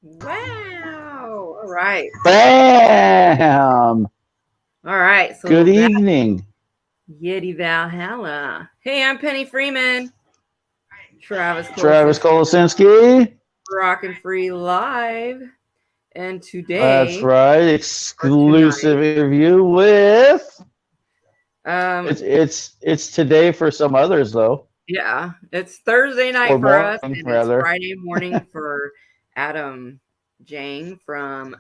Wow. All right. Bam! All right. So Good that evening. YETI Valhalla. Hey, I'm Penny Freeman. Travis Travis Kolosinski, Kolosinski. Rockin' Free Live. And That's today, right. or tonight, Exclusive interview with um, it's today for some others though. yeah, it's Thursday Or night for us, morning and it's rather. Friday morning for Adam Jang from.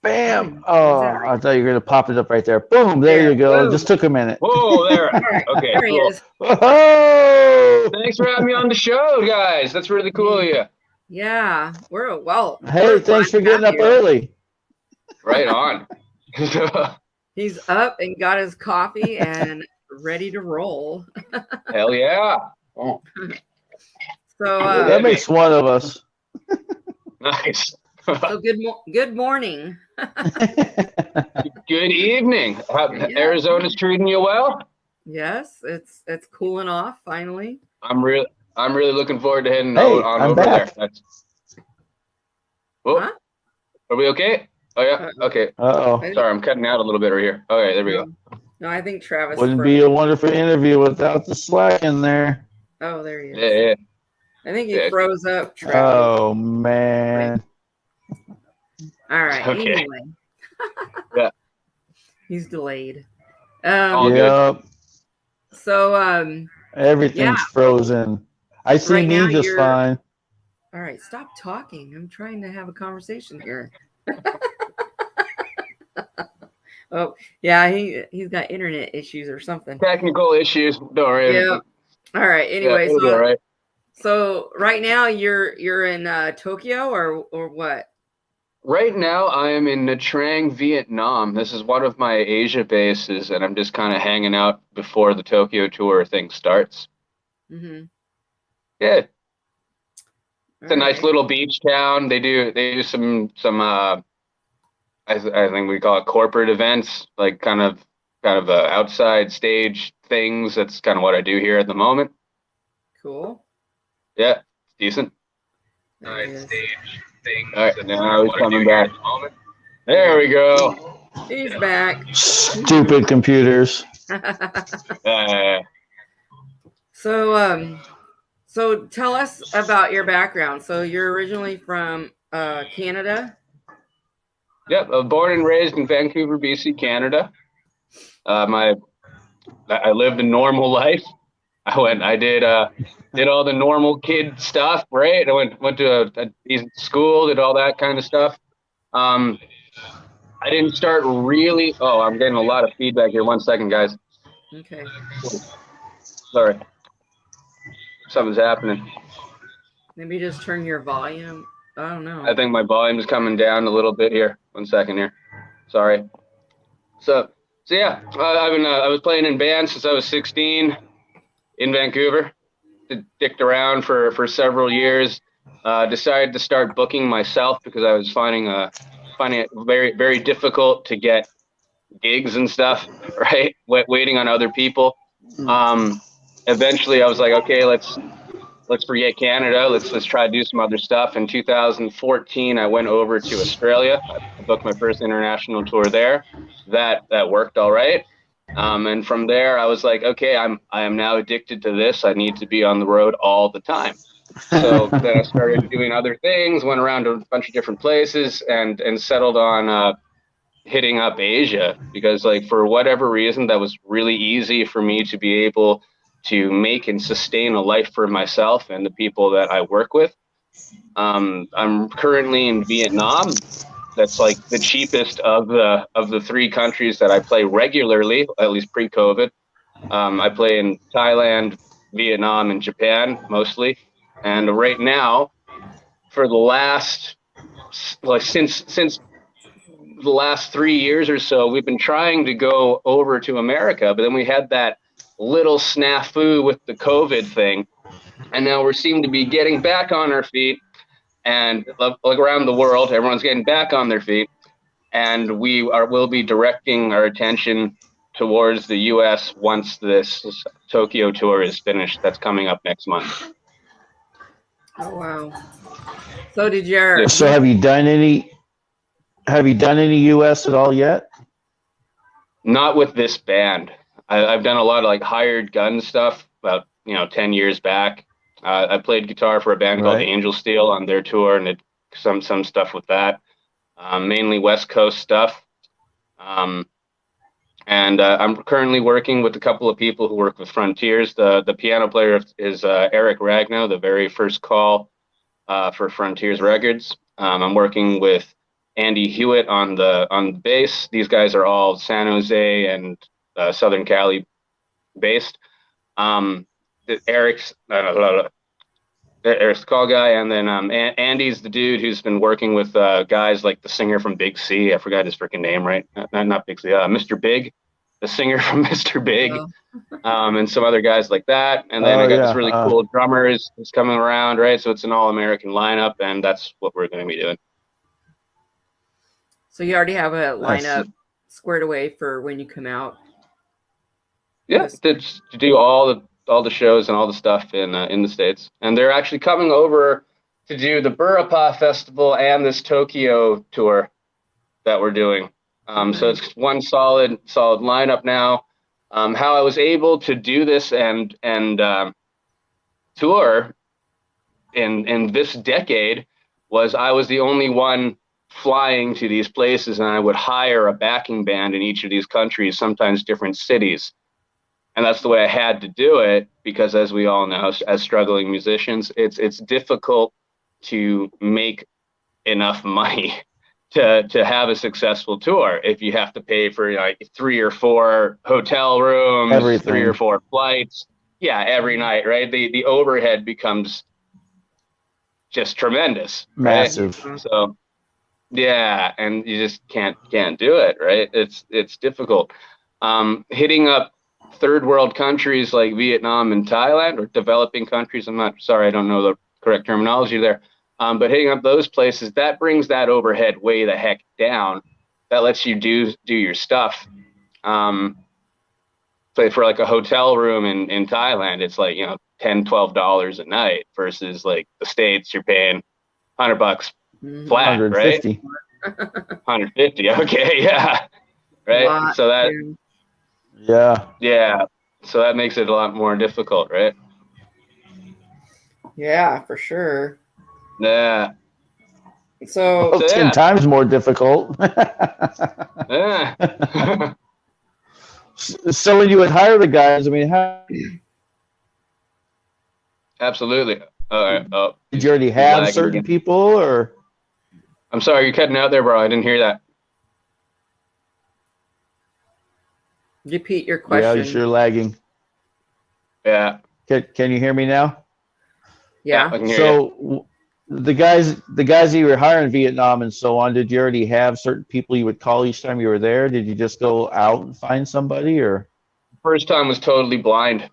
Bam! Adam, is that Oh, right? I thought you were gonna pop it up right there. Boom! There There. you go. Boom. Just took a minute. Whoa, there. All right. Okay, There he cool. is. Whoa! Thanks for having me on the show, guys. That's really cool of you. Yeah, we're Hey, glad thanks for to have getting up you. early. Right on. He's up and got his coffee and ready to roll. Hell yeah. Oh, So, That makes one of us. nice. good morning. Good evening. Yeah. Arizona's treating you well? Yes, it's cooling off finally. I'm really looking forward to heading Hey, on I'm over there. back. Oh, Huh? are we okay? Oh yeah. Uh-oh. Okay. Uh-oh. I Sorry, I'm cutting out a little bit right here. Okay, there we go. No, I think Travis Wouldn't froze. be a wonderful interview without the slack in there. Oh, there he is. Yeah. I think he Yeah. froze up, Travis. Oh man. All right. Okay. Anyway. Yeah. He's delayed. All good. Yep. So Everything's frozen. I see right now me just fine. all right, stop talking. I'm trying to have a conversation here. Oh, yeah, he's got internet issues or something. Technical issues. Don't worry. Yeah. All right. Anyway, it'll be all right. so right now you're in Tokyo or what? Right now, I am in Nha Trang, Vietnam. This is one of my Asia bases, and I'm just kind of hanging out before the Tokyo tour thing starts. Mm-hmm. Yeah, it's a nice right. little beach town. They do some I think we call it corporate events, like kind of outside stage things. That's kind of what I do here at the moment. Cool. Yeah, it's decent. There it is. Stage things. All right, now he's coming back. There we go. He's back. Stupid computers. So tell us about your background. So you're originally from Canada? Yep, born and raised in Vancouver, BC, Canada. I lived a normal life. I did all the normal kid stuff, right? I went to a decent school, did all that kind of stuff. I didn't start really. Oh, I'm getting a lot of feedback here. 1 second, guys. Okay. Sorry, something's happening. Maybe just turn your volume. I don't know. I think my volume's coming down a little bit here. 1 second here. Sorry. So yeah, I was playing in bands since I was 16 in Vancouver. Dicked around for several years. Decided to start booking myself because I was finding it very, very difficult to get gigs and stuff, right? Waiting on other people. Eventually I was like, okay, let's forget Canada. Let's try to do some other stuff. In 2014, I went over to Australia. I booked my first international tour there. That worked all right. And from there, I was like, okay, I am now addicted to this. I need to be on the road all the time. So then I started doing other things, went around to a bunch of different places, and settled on hitting up Asia because, like, for whatever reason, that was really easy for me to be able to make and sustain a life for myself and the people that I work with. I'm currently in Vietnam. That's like the cheapest of the three countries that I play regularly, at least pre-COVID. I play in Thailand, Vietnam, and Japan mostly. And right now, for the last since the last 3 years or so, we've been trying to go over to America, but then we had that little snafu with the COVID thing, and now we seem to be getting back on our feet. And like around the world, everyone's getting back on their feet, and will be directing our attention towards the U.S. once this Tokyo tour is finished. That's coming up next month. Oh wow. So did your So have you done any US at all yet? Not with this band. I've done a lot of like hired gun stuff about 10 years back. I played guitar for a band called Right. Angel Steel on their tour, and some stuff with that. Mainly West Coast stuff. And I'm currently working with a couple of people who work with Frontiers. The piano player is Eric Ragno, the very first call for Frontiers Records. I'm working with Andy Hewitt on the bass. These guys are all San Jose and Southern Cali based. Eric's the call guy, and then Andy's the dude who's been working with guys like the singer from Big C. I forgot his freaking name, right? Not Big C. Mr. Big, the singer from Mr. Big, and some other guys like that. And then I got this really cool drummer is coming around, right? So it's an all-American lineup, and that's what we're going to be doing. So you already have a lineup squared away for when you come out? Yeah, to do all the shows and all the stuff in the States. And they're actually coming over to do the Burapa Festival and this Tokyo tour that we're doing. So it's one solid lineup now. How I was able to do this and tour in this decade was I was the only one flying to these places, and I would hire a backing band in each of these countries, sometimes different cities. And that's the way I had to do it, because as we all know, as struggling musicians, it's difficult to make enough money to have a successful tour if you have to pay for like 3 or 4 hotel rooms, everything. 3 or 4 flights. Yeah, every night, right? The overhead becomes just tremendous. Massive. Right? So yeah, and you just can't do it, right? It's difficult. Hitting up third world countries like Vietnam and Thailand, or developing countries, I don't know the correct terminology there, but hitting up those places, that brings that overhead way the heck down. That lets you do your stuff. Say for like a hotel room in Thailand, it's like $10-12 a night, versus like the States, you're paying $100 flat, 150. Right? 150. Okay, yeah, right. So that. Yeah. So that makes it a lot more difficult, right? Yeah, for sure. Yeah. So 10 times more difficult. Yeah. So when you would hire the guys, I mean, how Absolutely. All right. Oh, did you already have certain people, or? I'm sorry, you're cutting out there, bro. I didn't hear that. Repeat your question. Yeah, you're lagging. Yeah. Can you hear me now? Yeah. I can hear you. the guys that you were hiring in Vietnam and so on, did you already have certain people you would call each time you were there? Did you just go out and find somebody, or? First time was totally blind.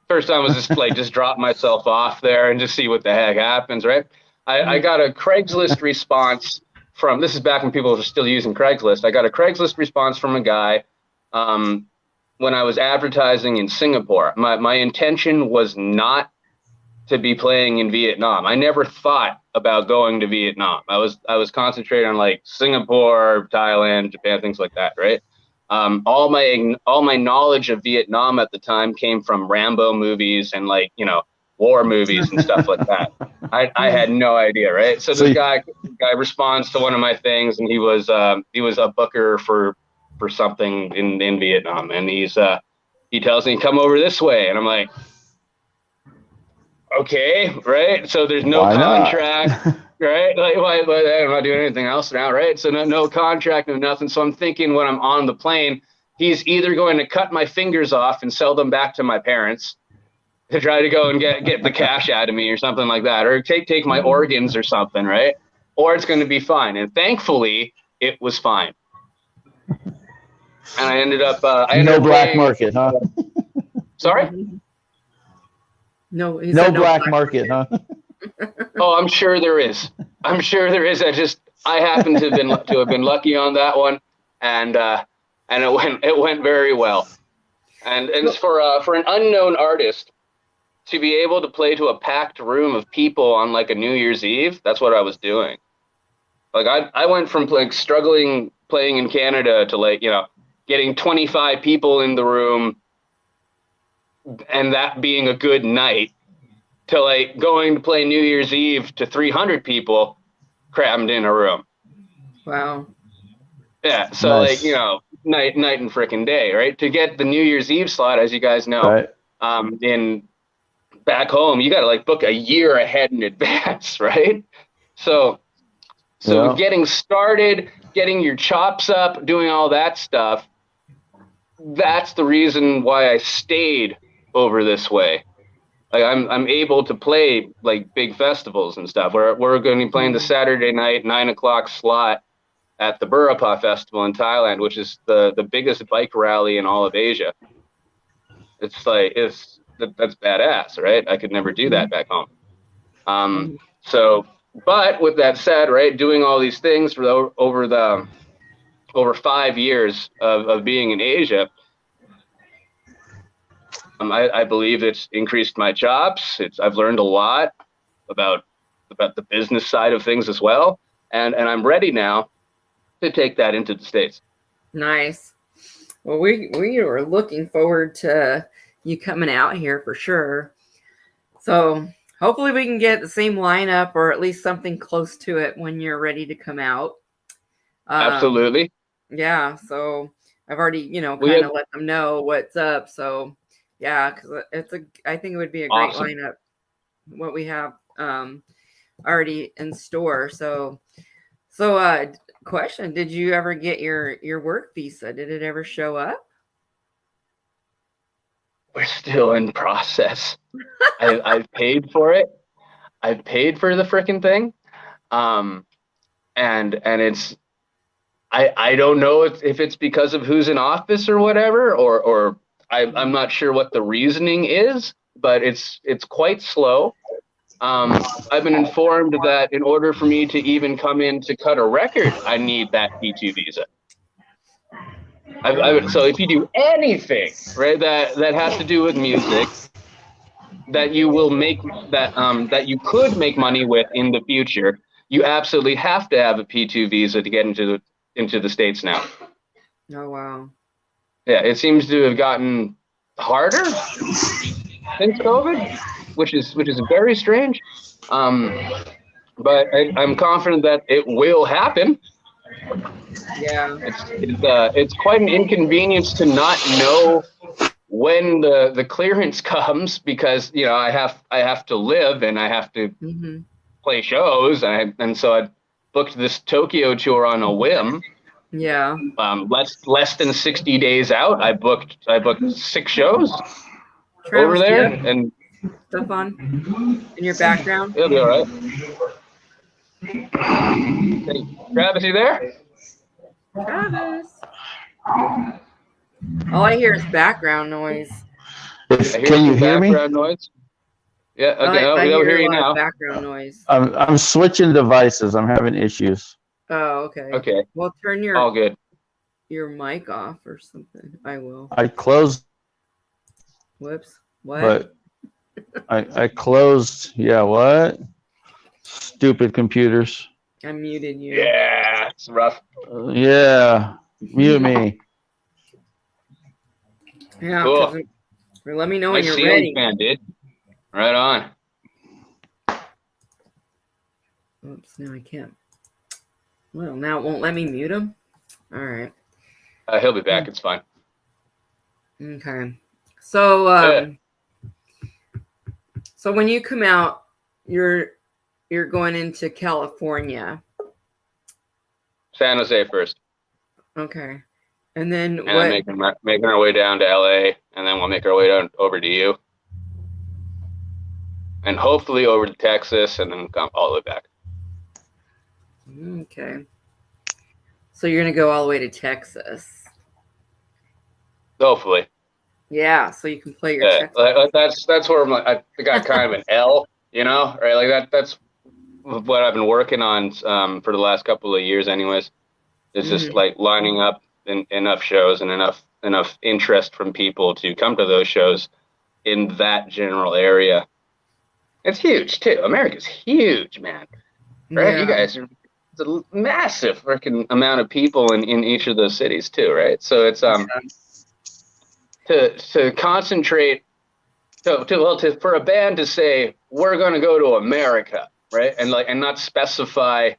First time was just like just drop myself off there and just see what the heck happens, right? I got a Craigslist response from, this is back when people were still using Craigslist. I got a Craigslist response from a guy when I was advertising in Singapore. My intention was not to be playing in Vietnam. I never thought about going to Vietnam. I was concentrating on like Singapore, Thailand, Japan, things like that, right? All my knowledge of Vietnam at the time came from Rambo movies and like, war movies and stuff like that. I had no idea, right? So this guy responds to one of my things, and he was a booker for something in Vietnam, and he tells me, come over this way, and I'm like, okay, right? So there's no contract, right? Like, I'm not doing anything else now, right? So no contract, no nothing. So I'm thinking when I'm on the plane, he's either going to cut my fingers off and sell them back to my parents to try to go and get the cash out of me or something like that, or take my organs or something, right? Or it's going to be fine. And thankfully, it was fine. And I ended up no black market, huh? Sorry? No black market, huh? Oh, I'm sure there is. I happen to have been lucky on that one, and it went very well. And for an unknown artist, to be able to play to a packed room of people on like a New Year's Eve, that's what I was doing. Like I went from like struggling playing in Canada to like, getting 25 people in the room and that being a good night, to like going to play New Year's Eve to 300 people crammed in a room. Wow. Yeah. So Nice. like, night and frickin' day, right? To get the New Year's Eve slot, as you guys know, Right. in back home, you got to like book a year ahead in advance, right? So Yeah. getting started, getting your chops up, doing all that stuff, that's the reason why I stayed over this way. Like I'm able to play like big festivals and stuff. We're going to be playing the Saturday night 9:00 slot at the Burapha Festival in Thailand, which is the biggest bike rally in all of Asia. It's like that's badass, right? I could never do that back home. So, but with that said, right, doing all these things for over 5 years of being in Asia, I believe it's increased my chops. I've learned a lot about the business side of things as well, and I'm ready now to take that into the States. Nice. Well, we are looking forward to you coming out here for sure. So hopefully we can get the same lineup or at least something close to it when you're ready to come out. Absolutely. Yeah. So I've already, kind of let them know what's up. So yeah, because I think it would be a great lineup, what we have already in store. So question, did you ever get your work visa? Did it ever show up? We're still in process. I've paid for it. I've paid for the freaking thing. And it's, I don't know if it's because of who's in office or whatever, or I'm not sure what the reasoning is, but it's quite slow. I've been informed that in order for me to even come in to cut a record, I need that P2 visa. So if you do anything, right, that has to do with music, that you will make that you could make money with in the future, you absolutely have to have a P2 visa to get into the States now. Oh wow. Yeah, it seems to have gotten harder since COVID, which is very strange. But I'm confident that it will happen. Yeah. It's quite an inconvenience to not know when the clearance comes, because I have to live and I have to play shows, and so I booked this Tokyo tour on a whim. Yeah. Less than 60 days out, I booked 6 shows over there, and stuff on in your background. It'll be all right. Hey, Travis, you there? Travis. All I hear is background noise. Can you hear me? Background noise. Yeah. Okay. I hear you now. Background noise. I'm switching devices. I'm having issues. Oh, okay. Okay. Well, turn all good. Your mic off or something. I will. I closed. Whoops. What? But I closed. Yeah. What? Stupid computers. I muted you. Yeah, it's rough. Yeah. Mute me. Yeah. Cool. Let me know when you're ready. Fan, dude. Right on. Oops. Now I can't. Well, now it won't let me mute him. All right. He'll be back. It's fine. Okay. So, so when you come out, you're going into California. San Jose first. Okay. And then and what? Making our way down to LA, and then we'll make our way down over to you, and hopefully over to Texas, and then come all the way back. Okay. So you're gonna go all the way to Texas. Hopefully. Yeah, so you can play your Texas. That's where I got kind of an L, right? Like that's what I've been working on for the last couple of years, anyways. It's just like lining up enough shows and enough interest from people to come to those shows in that general area. It's huge too. America's huge, man. Right? You Yeah. guys are, it's a massive freaking amount of people in each of those cities too, right? So it's to concentrate for a band to say we're going to go to America, right? And not specify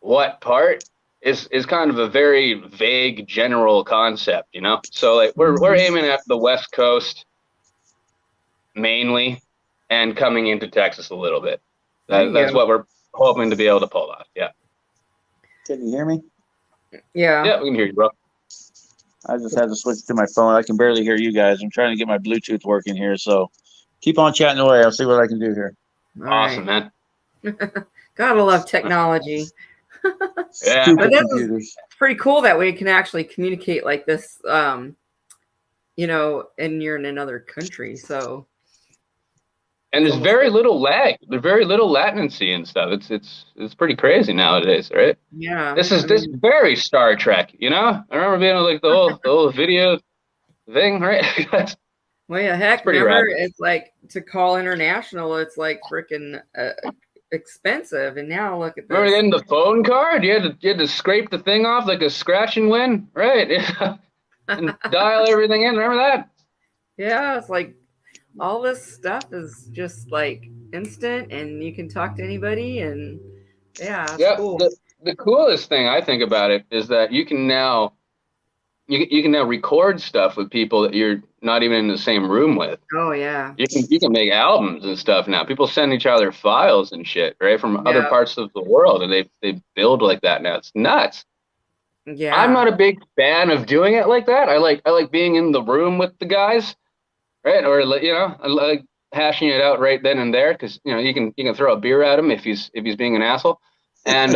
what part is kind of a very vague general concept, you know? So like we're aiming at the West Coast mainly and coming into Texas a little bit. That's what we're hoping to be able to pull off. Yeah. Can you hear me? Yeah. Yeah, we can hear you, bro. I just had to switch to my phone. I can barely hear you guys. I'm trying to get my Bluetooth working here, so keep on chatting away. I'll see what I can do here. All Awesome, right. man. Gotta love technology. Yeah. Stupid But computers. It's pretty cool that we can actually communicate like this, you know, and you're in another country. So, And there's very little lag. There's very little latency and stuff. It's pretty crazy nowadays, right? yeah. This is very Star Trek, you know? I remember being like the whole video thing, right? Well, yeah, heck, pretty remember, rad. it's like to call international, it's like freaking expensive. And now look at Remember this. getting the phone card? You had to scrape the thing off like a scratch and win, right? And dial everything in. Remember that? Yeah, it's like all this stuff is just like instant and you can talk to anybody. And yeah, it's cool. The coolest thing I think about it is that you can now record stuff with people that you're not even in the same room with. Oh, yeah. You can make albums and stuff now. People send each other files and shit, right, from other parts of the world, and they build like that now. It's nuts. Yeah. I'm not a big fan of doing it like that. I like being in the room with the guys, right? Or you know, I like hashing it out right then and there because you know you can throw a beer at him if he's being an asshole, and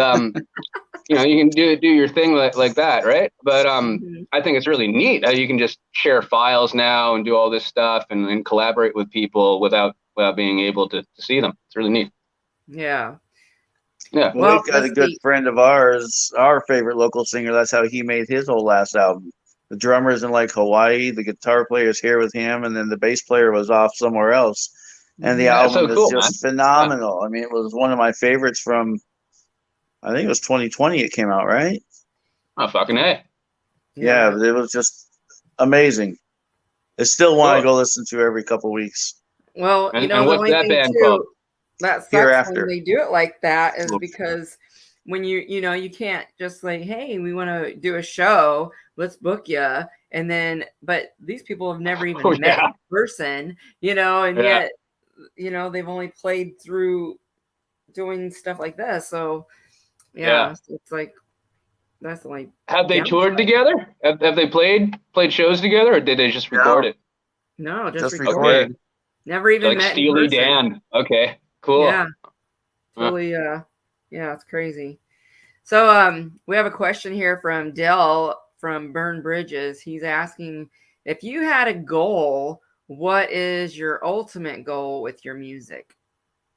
you know you can do your thing like that, right? But I think it's really neat how you can just share files now and do all this stuff and collaborate with people without being able to see them. It's really neat. Yeah. Yeah. Well, we've got a good friend of ours, our favorite local singer. That's how he made his whole last album. The drummer's in like Hawaii, the guitar player's here with him, and then the bass player was off somewhere else. And the album is just phenomenal. I mean, it was one of my favorites from, I think it was 2020 it came out, right? Oh, fucking A. Yeah, but it was just amazing. I still want to go listen to every couple weeks. Well, you know, and the what's only that thing band too, called? that sucks Hereafter. when they do it like that is because when you know, you can't just like, hey, we want to do a show, let's book you. And then, but these people have never even met in person, you know, and yet, you know, they've only played through doing stuff like this. So, yeah. It's like, that's the only. Have they toured together? Have they played shows together, or did they just record it? No, just recorded. Okay. Never even like met Steely in person. Dan. Okay, cool. Yeah, totally. Yeah, it's crazy. So, we have a question here from Dell from Burn Bridges. He's asking, if you had a goal, what is your ultimate goal with your music?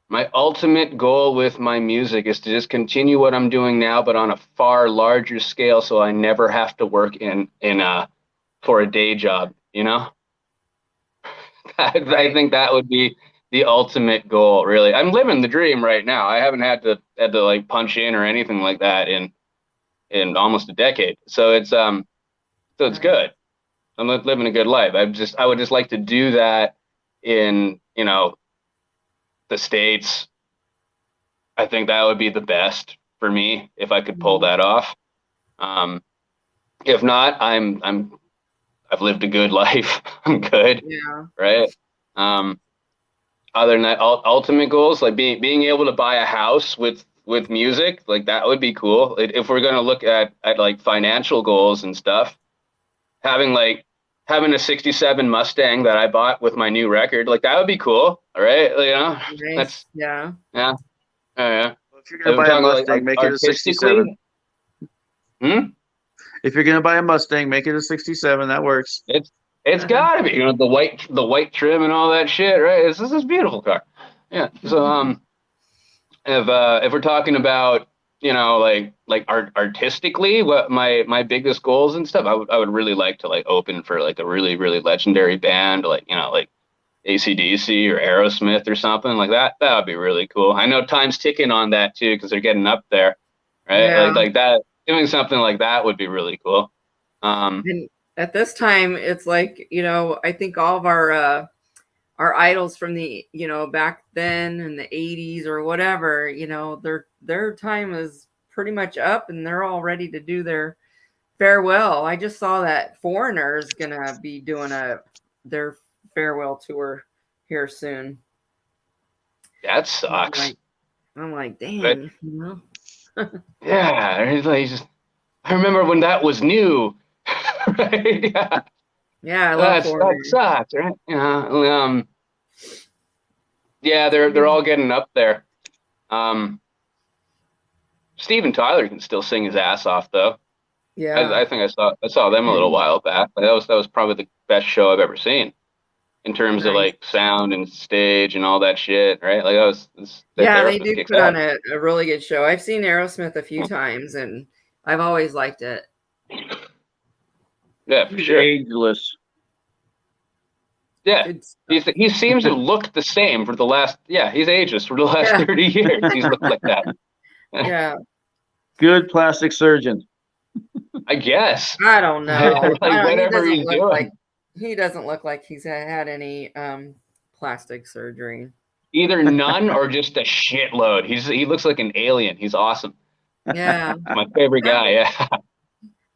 My ultimate goal with my music is to just continue what I'm doing now, but on a far larger scale, so I never have to work for a day job. You know, I think that would be the ultimate goal. Really, I'm living the dream right now. I haven't had to like punch in or anything like that in almost a decade. So it's good. I'm living a good life. I would just like to do that in, you know, the States. I think that would be the best for me if I could pull that off. If not, I've lived a good life. I'm good. Yeah. Right. Other than that, ultimate goals, like being able to buy a house with music, like that would be cool. If we're gonna look at like financial goals and stuff, having a '67 Mustang that I bought with my new record, like that would be cool. All right, you know, Nice. that's yeah. Well, if you're gonna buy a Mustang, make it a '67. If you're gonna buy a Mustang, make it a '67. That works. It's gotta be, you know, the white trim and all that shit, right? This is a beautiful car. Yeah. So if we're talking about, you know, like artistically, what my biggest goals and stuff, I would really like to like open for like a really, really legendary band, like, you know, like AC/DC or Aerosmith or something like that. That would be really cool. I know time's ticking on that too because they're getting up there, right? Yeah. Like that. Doing something like that would be really cool. And at this time, it's like, you know, I think all of our idols from the, you know, back then in the 80s or whatever, you know, their time is pretty much up and they're all ready to do their farewell. I just saw that Foreigner is gonna be doing their farewell tour here soon. That sucks. I'm like, dang, But, you know. yeah, it's like I remember when that was new, right? Yeah, Yeah, I love Foreigner. that sucks, right? Yeah, yeah, they're all getting up there. Steven Tyler can still sing his ass off though. Yeah. I think I saw them a little while back. That was probably the best show I've ever seen in terms of like sound and stage and all that shit, right? Like they do put on a really good show. I've seen Aerosmith a few times and I've always liked it. Yeah, for sure. Ageless. Yeah, he seems to look the same for the last. Yeah, he's ageless for the last 30 years. He's looked like that. Yeah. Good plastic surgeon. I guess. I don't know. Whatever he's doing. He doesn't look like he's had any plastic surgery. Either none or just a shitload. He looks like an alien. He's awesome. Yeah. My favorite guy. Yeah.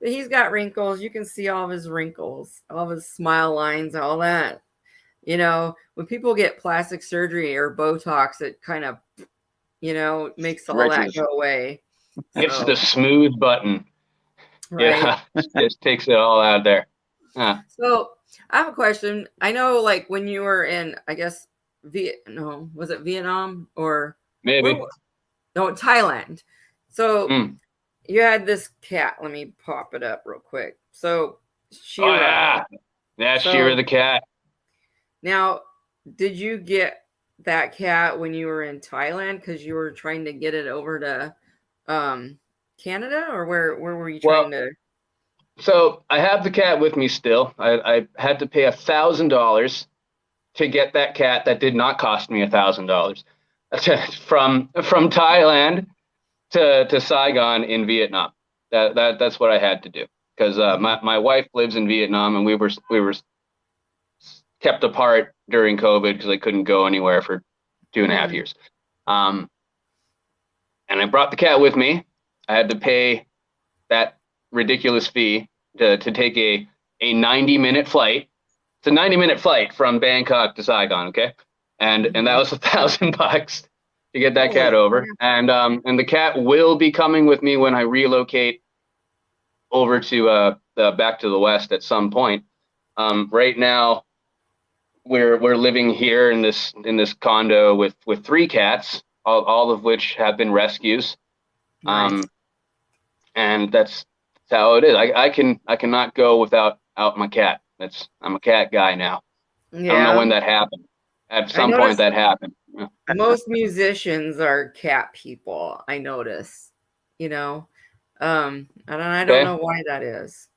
He's got wrinkles. You can see all of his wrinkles, all of his smile lines, all that. You know, when people get plastic surgery or Botox, it kind of, you know, makes all that go away. Hits the smooth button. Right. Yeah, just takes it all out there. So I have a question. I know, like when you were in, I guess, was it Vietnam or maybe? No, Thailand. So you had this cat. Let me pop it up real quick. So Shira. Shira the cat. Now, did you get that cat when you were in Thailand because you were trying to get it over to Canada, or where were you trying to? So I have the cat with me still. I had to pay $1,000 to get that cat. That did not cost me $1,000 from Thailand to Saigon in Vietnam. That's what I had to do because my wife lives in Vietnam and we were kept apart during COVID because I couldn't go anywhere for 2.5 years. And I brought the cat with me. I had to pay that ridiculous fee to take a 90-minute flight. It's a 90-minute flight from Bangkok to Saigon, okay? And that was $1,000 to get that cat over. And the cat will be coming with me when I relocate over to back to the West at some point. Right now we're living here in this condo with 3 cats, all of which have been rescues. Nice. And that's how it is. I cannot go without my cat. I'm a cat guy now. Yeah. I don't know when that happened. At some point that happened. Most musicians are cat people, I notice. You know. I don't know why that is.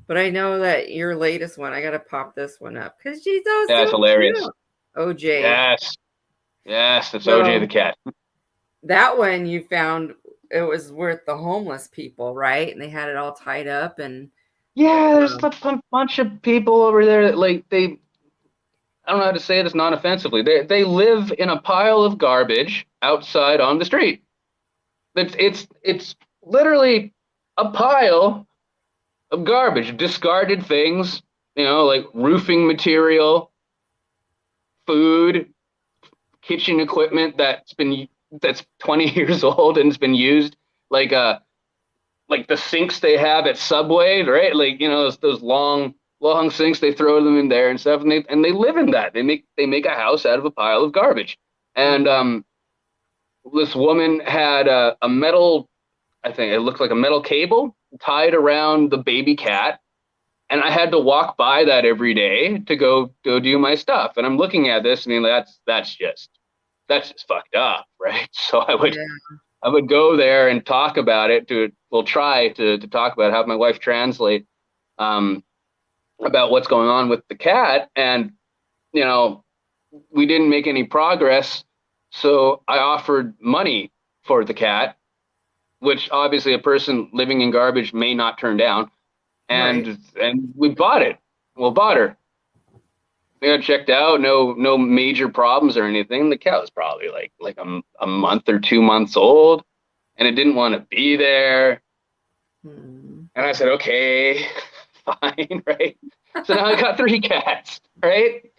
But I know that your latest one, I gotta pop this one up because she's so that's hilarious. Cute. OJ. Yes, that's OJ the cat. That one you found, it was with the homeless people, right? And they had it all tied up and there's a bunch of people over there that I don't know how to say this non-offensively. They live in a pile of garbage outside on the street. It's literally a pile of garbage, discarded things, like roofing material, food, kitchen equipment that's 20 years old and it's been used, like the sinks they have at Subway, right? Those long sinks, they throw them in there and stuff, and they live in that. They make a house out of a pile of garbage. And this woman had a metal, I think it looked like a metal cable tied around the baby cat, and I had to walk by that every day to go do my stuff. And I'm looking at this, and that's just fucked up, right? So I would go there and talk about it. Try to talk about, have my wife translate about what's going on with the cat, and we didn't make any progress. So I offered money for the cat, which obviously a person living in garbage may not turn down. And we bought it. Well, bought her. We got checked out. No major problems or anything. The cat was probably like a month or 2 months old, and it didn't want to be there. And I said, okay, fine, right? So now I got 3 cats, right?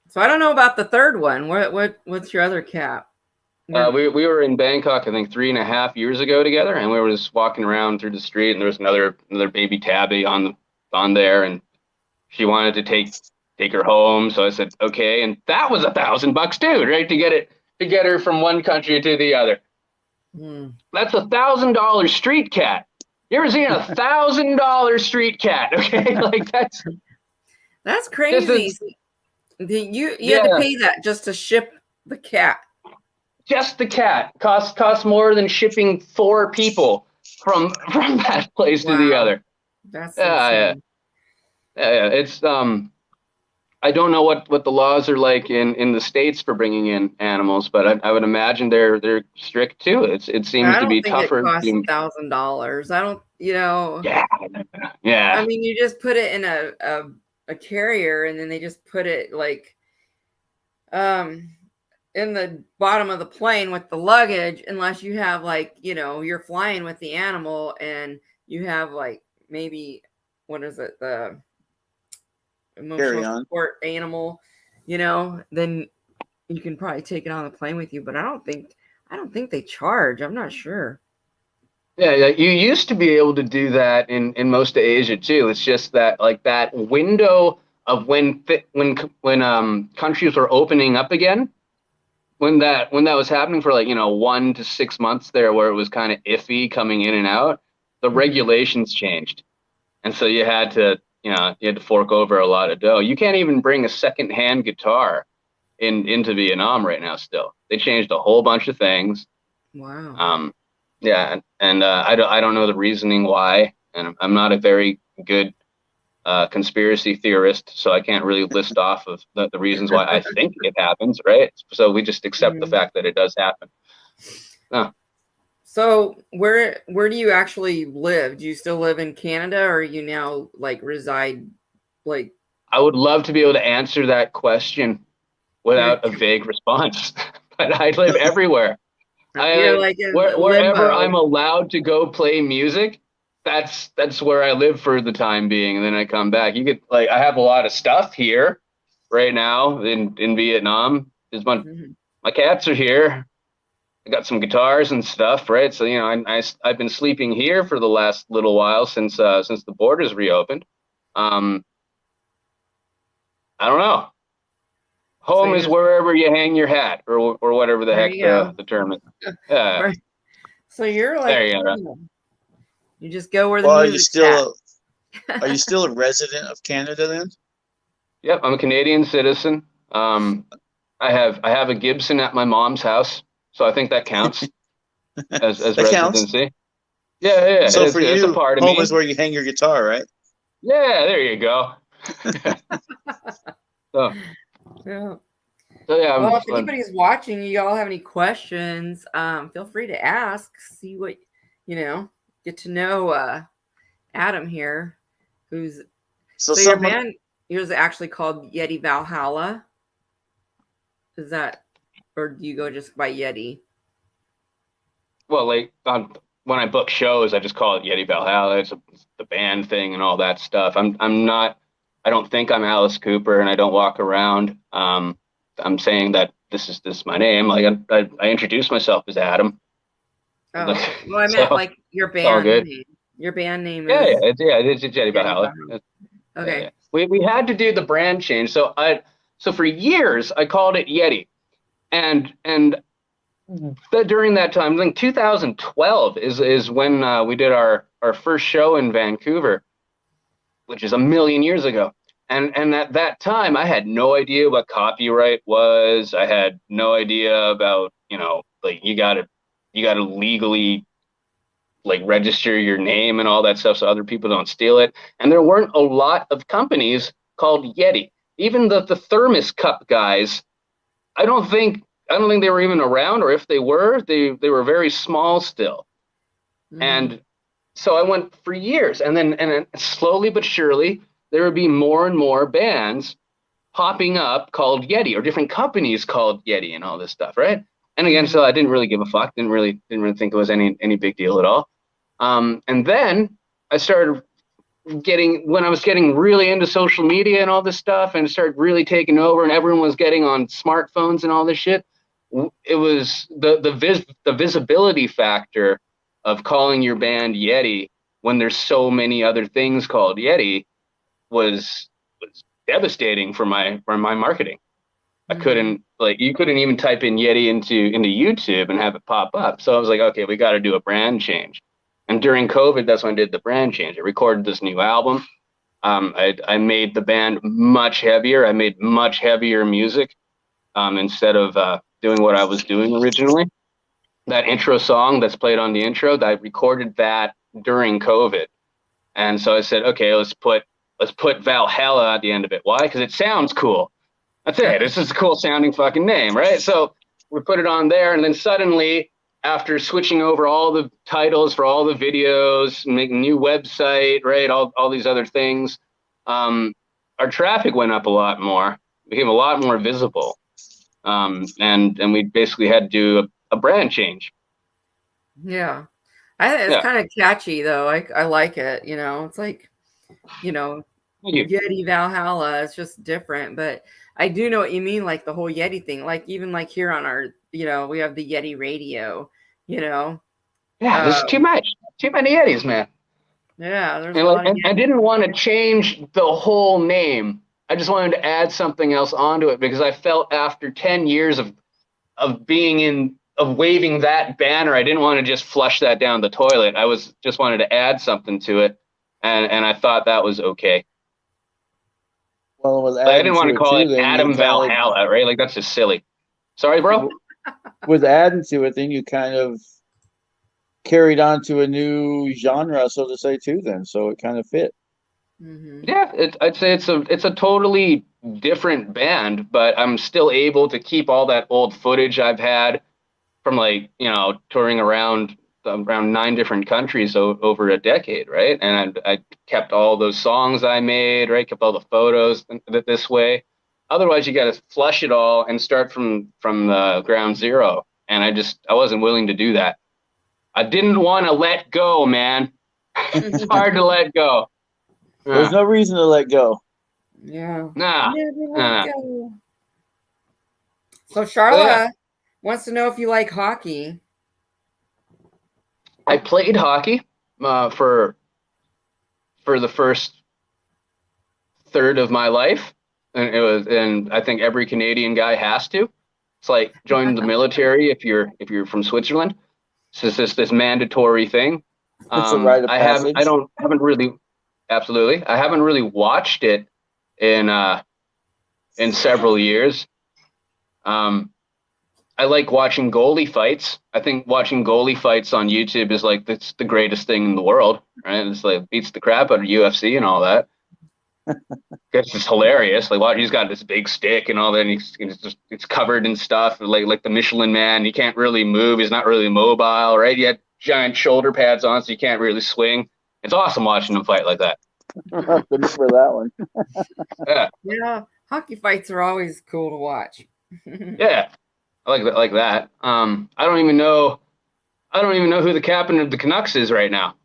So I don't know about the third one. What's your other cat? We were in Bangkok, I think 3.5 years ago together, and we were just walking around through the street, and there was another baby tabby on there, and she wanted to take her home. So I said, okay, and that was $1,000 too, right? To get her from one country to the other. That's $1,000 street cat. You ever seen $1,000 street cat? Okay, like that's crazy. You had to pay that just to ship the cat. Just the cat costs more than shipping 4 people from that place to the other. That's insane. Yeah. It's I don't know what the laws are like in the States for bringing in animals, but I would imagine they're strict too. It seems to be tougher. I don't think it costs $1,000. I don't, Yeah. I mean, you just put it in a carrier, and then they just put it like in the bottom of the plane with the luggage, unless you have like, you're flying with the animal and you have like maybe, what is it, the emotional support animal, then you can probably take it on the plane with you. But I don't think they charge. I'm not sure. Yeah, you used to be able to do that in most of Asia too. It's just that like that window of when countries were opening up again, when that was happening for like 1 to 6 months there, where it was kind of iffy coming in and out, the regulations changed, and so you had to fork over a lot of dough. You can't even bring a secondhand guitar into Vietnam right now. Still, they changed a whole bunch of things. Wow. Yeah, and I don't know the reasoning why, and I'm not a very good conspiracy theorist, so I can't really list off of the reasons why I think it happens, right? So we just accept the fact that it does happen. So where do you actually live? Do you still live in Canada, or you now like reside like? I would love to be able to answer that question without a vague response, but I live everywhere. Wherever I'm allowed to go play music, that's where I live for the time being, and then I come back. I have a lot of stuff here right now in Vietnam. My cats are here. I got some guitars and stuff, right? So I've been sleeping here for the last little while since the borders reopened. I don't know. Home is wherever you hang your hat, or whatever the heck the term is. Yeah. So you're like, there you go. You just go where the music's at. Are you still a resident of Canada then? Yep, I'm a Canadian citizen. I have a Gibson at my mom's house, so I think that counts as that residency. Counts? Yeah. So for you, home is where you hang your guitar, right? Yeah, there you go. So. Yeah. So yeah. Well, if anybody's watching, you all have any questions, feel free to ask. See what get to know Adam here, who's your band. It was actually called YETI Valhalla. Is that, or do you go just by YETI? Well, like when I book shows, I just call it YETI Valhalla. It's the band thing and all that stuff. I'm not. I don't think I'm Alice Cooper, and I don't walk around. I'm saying that this is my name. Like I introduce myself as Adam. Oh, well, I meant like your band name. Your band name is it's YETI Valhalla. Okay. Yeah. We had to do the brand change. So for years I called it YETI, and during that time, I think 2012 is when we did our first show in Vancouver, which is a million years ago. And at that time, I had no idea what copyright was. I had no idea about, like you gotta legally like register your name and all that stuff so other people don't steal it. And there weren't a lot of companies called YETI. even the Thermos Cup guys, I don't think they were even around, or if they were, they were very small still. Mhm. And so I went for years, and then slowly but surely there would be more and more bands popping up called Yeti, or different companies called Yeti, and all this stuff, right? And again, so I didn't really give a fuck. Didn't really think it was any big deal at all. And then I started when I was getting really into social media and all this stuff, and it started really taking over, and everyone was getting on smartphones and all this shit. It was the visibility factor of calling your band Yeti when there's so many other things called Yeti was devastating for my marketing. I couldn't, like, you couldn't even type in Yeti into YouTube and have it pop up. So I was like, okay, we got to do a brand change. And during COVID, that's when I did the brand change. I recorded this new album. I made the band much heavier. I made much heavier music instead of doing what I was doing originally. That intro song that's played on the intro, I recorded that during COVID. And so I said, okay, let's put Valhalla at the end of it. Why? Because it sounds cool. That's it. This is a cool sounding fucking name, right? So we put it on there, and then suddenly, after switching over all the titles for all the videos, making a new website, right, all these other things, our traffic went up a lot more, became a lot more visible, and we basically had to do a brand change. Yeah. I think it's kind of catchy though. I like it, you know. It's like, you know, Yeti Valhalla is just different, but I do know what you mean, like the whole Yeti thing. Like even like here on our, you know, we have the Yeti radio, you know. Yeah, there's too much. Too many Yetis, man. Yeah, there's and a lot of I didn't want to change the whole name. I just wanted to add something else onto it, because I felt after 10 years of being of waving that banner, I didn't want to just flush that down the toilet. I just wanted to add something to it, and I thought that was okay. Well, I didn't want to call it Adam Valhalla, right? Like, that's just silly. Sorry, bro? With adding to it, then you kind of carried on to a new genre, so to say, too, then. So it kind of fit. Yeah, I'd say it's a totally different band, but I'm still able to keep all that old footage I've had from, like, you know, touring around 9 different countries over a decade, right? And I kept all those songs I made, right? Kept all the photos this way. Otherwise, you got to flush it all and start from the ground zero. And I wasn't willing to do that. I didn't want to let go, man. It's hard to let go. There's no reason to let go. Yeah. Nah. Go. So Charla wants to know if you like hockey. I played hockey for the first third of my life, and I think every Canadian guy has to. It's like joining the military if you're from Switzerland. It's just this mandatory thing. It's a rite of passage. I haven't really watched it in several years. I like watching goalie fights. I think watching goalie fights on YouTube is like, it's the greatest thing in the world, right? It's like, beats the crap out of UFC and all that. It's just hilarious. Like, he's got this big stick and all that, and it's covered in stuff, like the Michelin Man. He can't really move. He's not really mobile, right? He had giant shoulder pads on, so you can't really swing. It's awesome watching him fight like that. Remember that one. Yeah. Yeah, hockey fights are always cool to watch. Yeah. I like that. I don't even know who the captain of the Canucks is right now.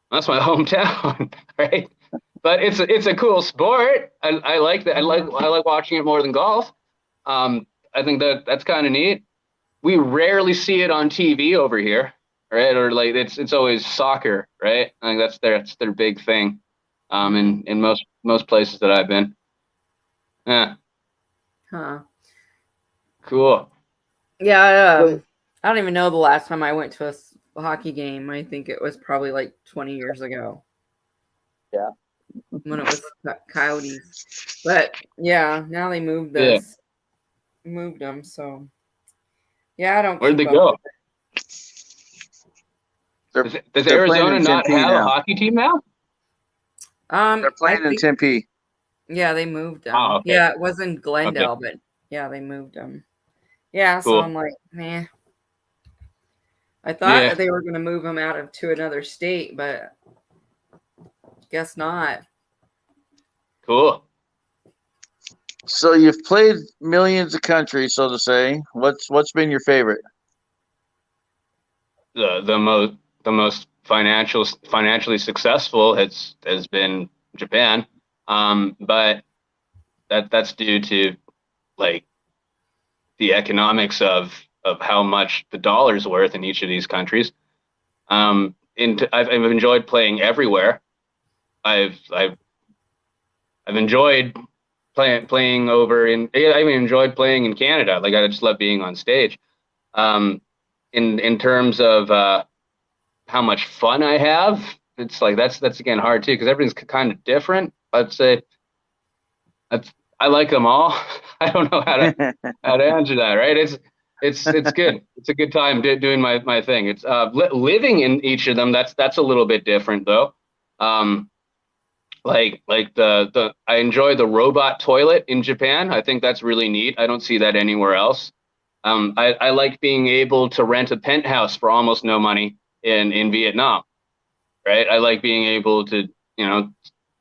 That's my hometown, right? But it's a cool sport. I like that. I like watching it more than golf. I think that's kind of neat. We rarely see it on TV over here, right? Or like it's always soccer, right? I think that's their big thing. In most places that I've been. Yeah. Huh. Cool. Yeah, I don't even know the last time I went to a hockey game. I think it was probably like 20 years ago. Yeah. When it was Coyotes. But yeah, now they moved this. Yeah. Moved them, so yeah, I don't. Where'd they go? Does Arizona not have a hockey team now? They're playing in Tempe. Yeah, they moved them. Oh, okay. Yeah, it was in Okay. Glendale, but yeah, they moved them. Yeah, so I'm Cool. like, nah. I thought Yeah. that they were going to move them out of to another state, but guess not. Cool. So you've played millions of countries, so to say. What's been your favorite? The most financially successful has been Japan. But that's due to like the economics of how much the dollar's worth in each of these countries. I've enjoyed playing everywhere. I've enjoyed playing over in. I even enjoyed playing in Canada. Like I just love being on stage. Um, in terms of how much fun I have, it's like that's again hard too because everything's kind of different. I'd say that's I like them all. I don't know how to answer that. Right? It's good. It's a good time doing my thing. It's living in each of them. That's a little bit different though. Um, like the I enjoy the robot toilet in Japan. I think that's really neat. I don't see that anywhere else. I like being able to rent a penthouse for almost no money in Vietnam, right? I like being able to,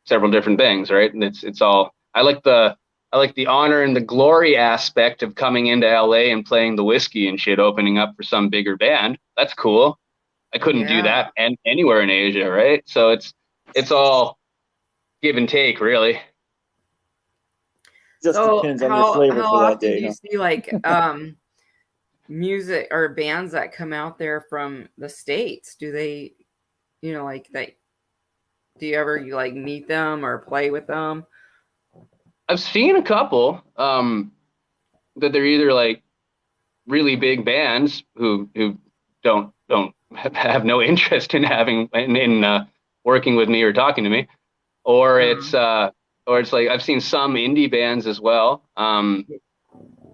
several different things, right? And it's all I like the honor and the glory aspect of coming into LA and playing the whiskey and shit, opening up for some bigger band. That's cool. I couldn't do Yeah. that anywhere in Asia, right? So it's all give and take, really. Just So depends on your how flavor how for that often do day, you huh? see like music or bands that come out there from the States? Do they, like they do you ever you like meet them or play with them? I've seen a couple that they're either like really big bands who don't have no interest in having in working with me or talking to me, or Um, it's like I've seen some indie bands as well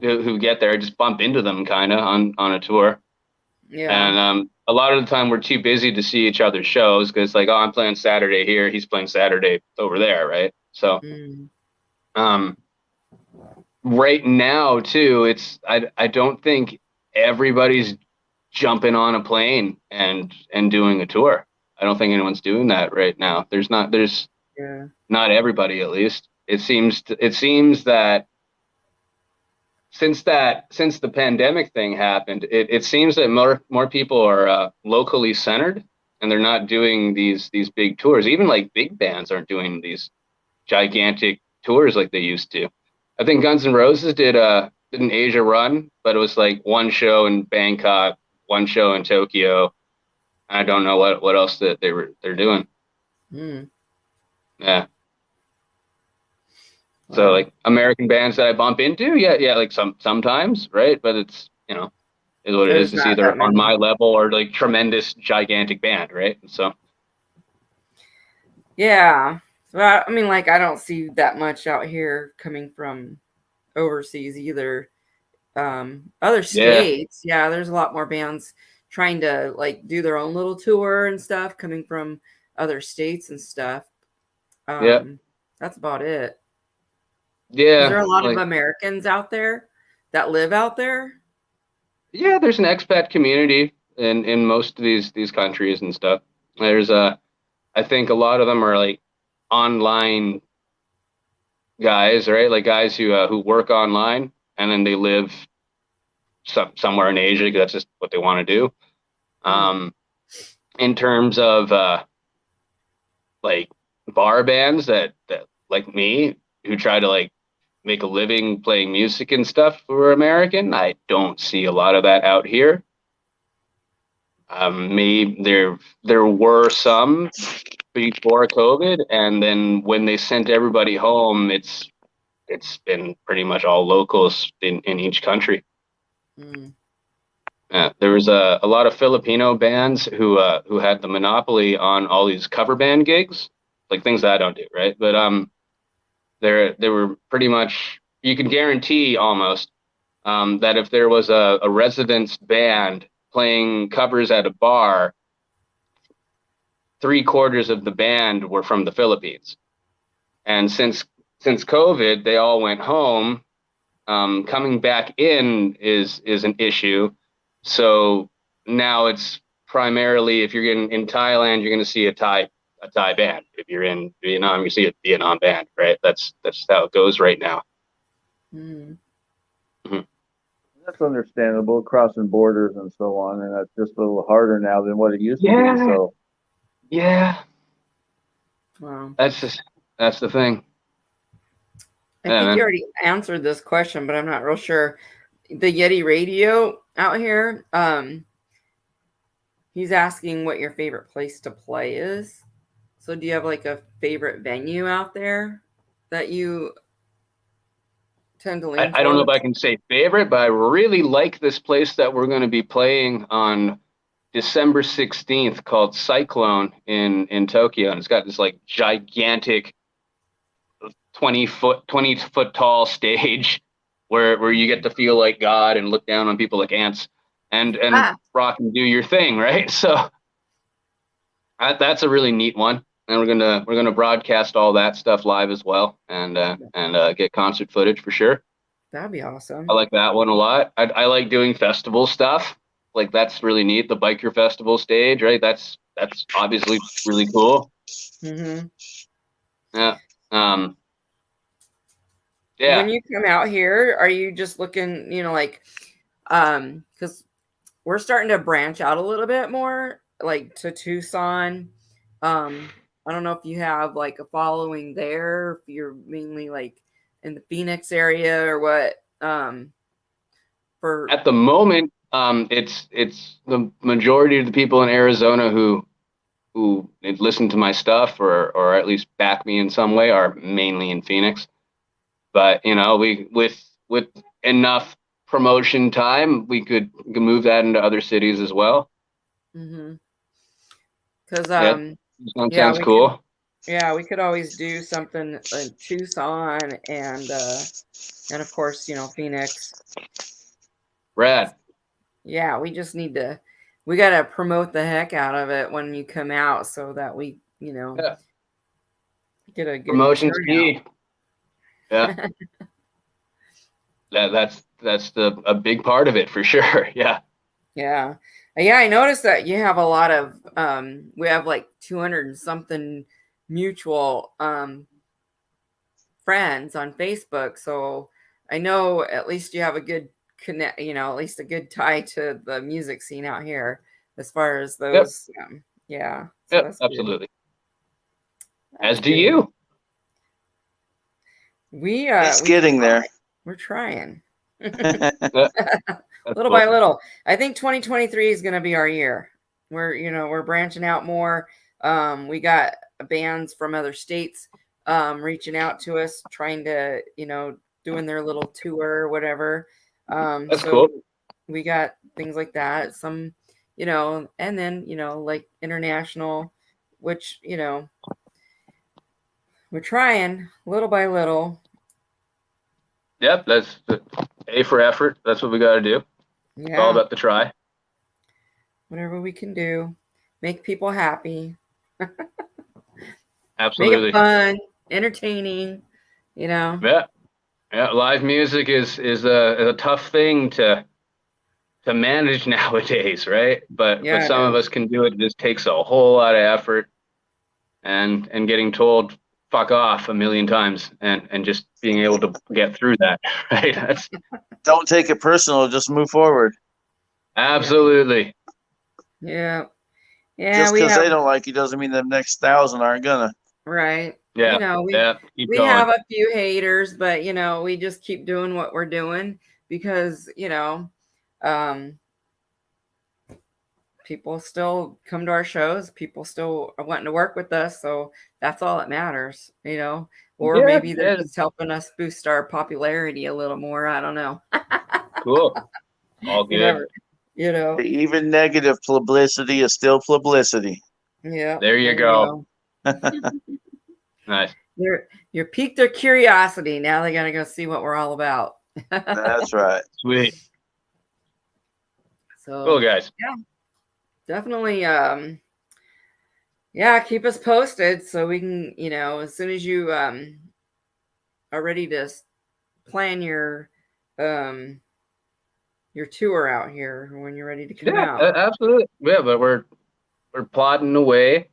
who get there, just bump into them kind of on a tour. yeah. And a lot of the time we're too busy to see each other's shows because like, oh, I'm playing Saturday here, he's playing Saturday over there, right? So Mm, um, right now too, I don't think everybody's jumping on a plane and doing a tour. I don't think anyone's doing that right now. There's yeah. not everybody at least. It seems that since the pandemic thing happened, it seems that more people are locally centered and they're not doing these big tours. Even like big bands aren't doing these gigantic tours like they used to. I think Guns N' Roses did an Asia run, but it was like one show in Bangkok, one show in Tokyo. I don't know what else that they're doing. Mm, Yeah. So wow. like American bands that I bump into, yeah, like sometimes, right? But it's is what it is. There's It's not that either on many. my level or like tremendous gigantic band, right? So Yeah. So I mean, like I don't see that much out here coming from overseas either. Other yeah, states, yeah, there's a lot more bands trying to like do their own little tour and stuff coming from other states and stuff. yeah, Um, that's about it. Is there yeah. a lot of Like Americans out there that live out there? yeah, there's an expat community in most of these countries and stuff. There's I think a lot of them are like online guys, right? Like guys who work online and then they live somewhere in Asia because that's just what they want to do. Hmm. Um, in terms of like bar bands that like me who try to like make a living playing music and stuff who are American, I don't see a lot of that out here. Maybe there were some before COVID, and then when they sent everybody home, it's been pretty much all locals in each country. Mm. There was a lot of Filipino bands who had the monopoly on all these cover band gigs, like things that I don't do, right? But they were pretty much you can guarantee almost that if there was a residence band playing covers at a bar, three-quarters of the band were from the Philippines. And since COVID, they all went home. Coming back in is an issue. So now it's primarily, if you're in Thailand, you're going to see a Thai band. If you're in Vietnam, you see a Vietnam band, right? That's how it goes right now. Mm. That's understandable, crossing borders and so on, and that's just a little harder now than what it used to be. So Yeah, Wow. that's the thing. I Yeah, think man. you already answered this question, but I'm not real sure. The Yeti radio out here, he's asking what your favorite place to play is. So do you have like a favorite venue out there that you tend to lean I don't know if towards? I can say favorite, but I really like this place that we're going to be playing on December 16th called Cyclone in Tokyo. And it's got this like gigantic 20 foot tall stage where you get to feel like God and look down on people like ants and rock and do your thing, right? So that's a really neat one. And we're gonna broadcast all that stuff live as well and get concert footage for sure. That'd be awesome. I like that one a lot. I like doing festival stuff. Like that's really neat. The Biker Festival stage, right? That's obviously really cool. Mm-hmm. Yeah. Yeah. When you come out here, are you just looking, like, because we're starting to branch out a little bit more, like to Tucson. I don't know if you have like a following there, if you're mainly like in the Phoenix area or what. For At the moment, it's the majority of the people in Arizona who listen to my stuff or at least back me in some way are mainly in Phoenix. But we with enough promotion time, we could move that into other cities as well. mm-hmm. Because Sounds cool. we could always do something in Tucson and of course, Phoenix. Rad. Yeah, we just we got to promote the heck out of it when you come out so that we, get a good Promotion turnout. speed. Yeah. That's a big part of it for sure. Yeah. Yeah. Yeah, I noticed that you have a lot of we have like 200 and something mutual friends on Facebook. So I know at least you have a good connect, at least a good tie to the music scene out here as far as those. Yeah. So Yep, that's absolutely. That's As do good. you. It's getting there. We're trying. That's Little cool. by little. I think 2023 is going to be our year. We're branching out more. We got bands from other states reaching out to us, trying to, doing their little tour or whatever. That's so cool. We got things like that. Some, and then, like international, which, we're trying little by little. Yep, that's the A for effort. That's what we got to do. Yeah. It's all about the try. Whatever we can do, make people happy. Absolutely. Make it fun, entertaining, Yeah. Live music is a tough thing to manage nowadays, right? But some of us can do it. It just takes a whole lot of effort and getting told fuck off a million times and just being able to get through that, right? Don't take it personal, just move forward. Absolutely. Yeah. Just because they don't like you doesn't mean the next 1,000 aren't gonna. Right. Yeah. We have a few haters, but we just keep doing what we're doing because people still come to our shows. People still are wanting to work with us, so that's all that matters. Or maybe they're just helping us boost our popularity a little more. I don't know. Cool. All good. Even negative publicity is still publicity. Yeah. There you go. Nice. You piqued their curiosity. Now they gotta go see what we're all about. That's right. Sweet. So cool, guys. Yeah. Definitely keep us posted so we can, as soon as you are ready to plan your tour out here, when you're ready to come Yeah, out. absolutely. Yeah, but we're plodding away.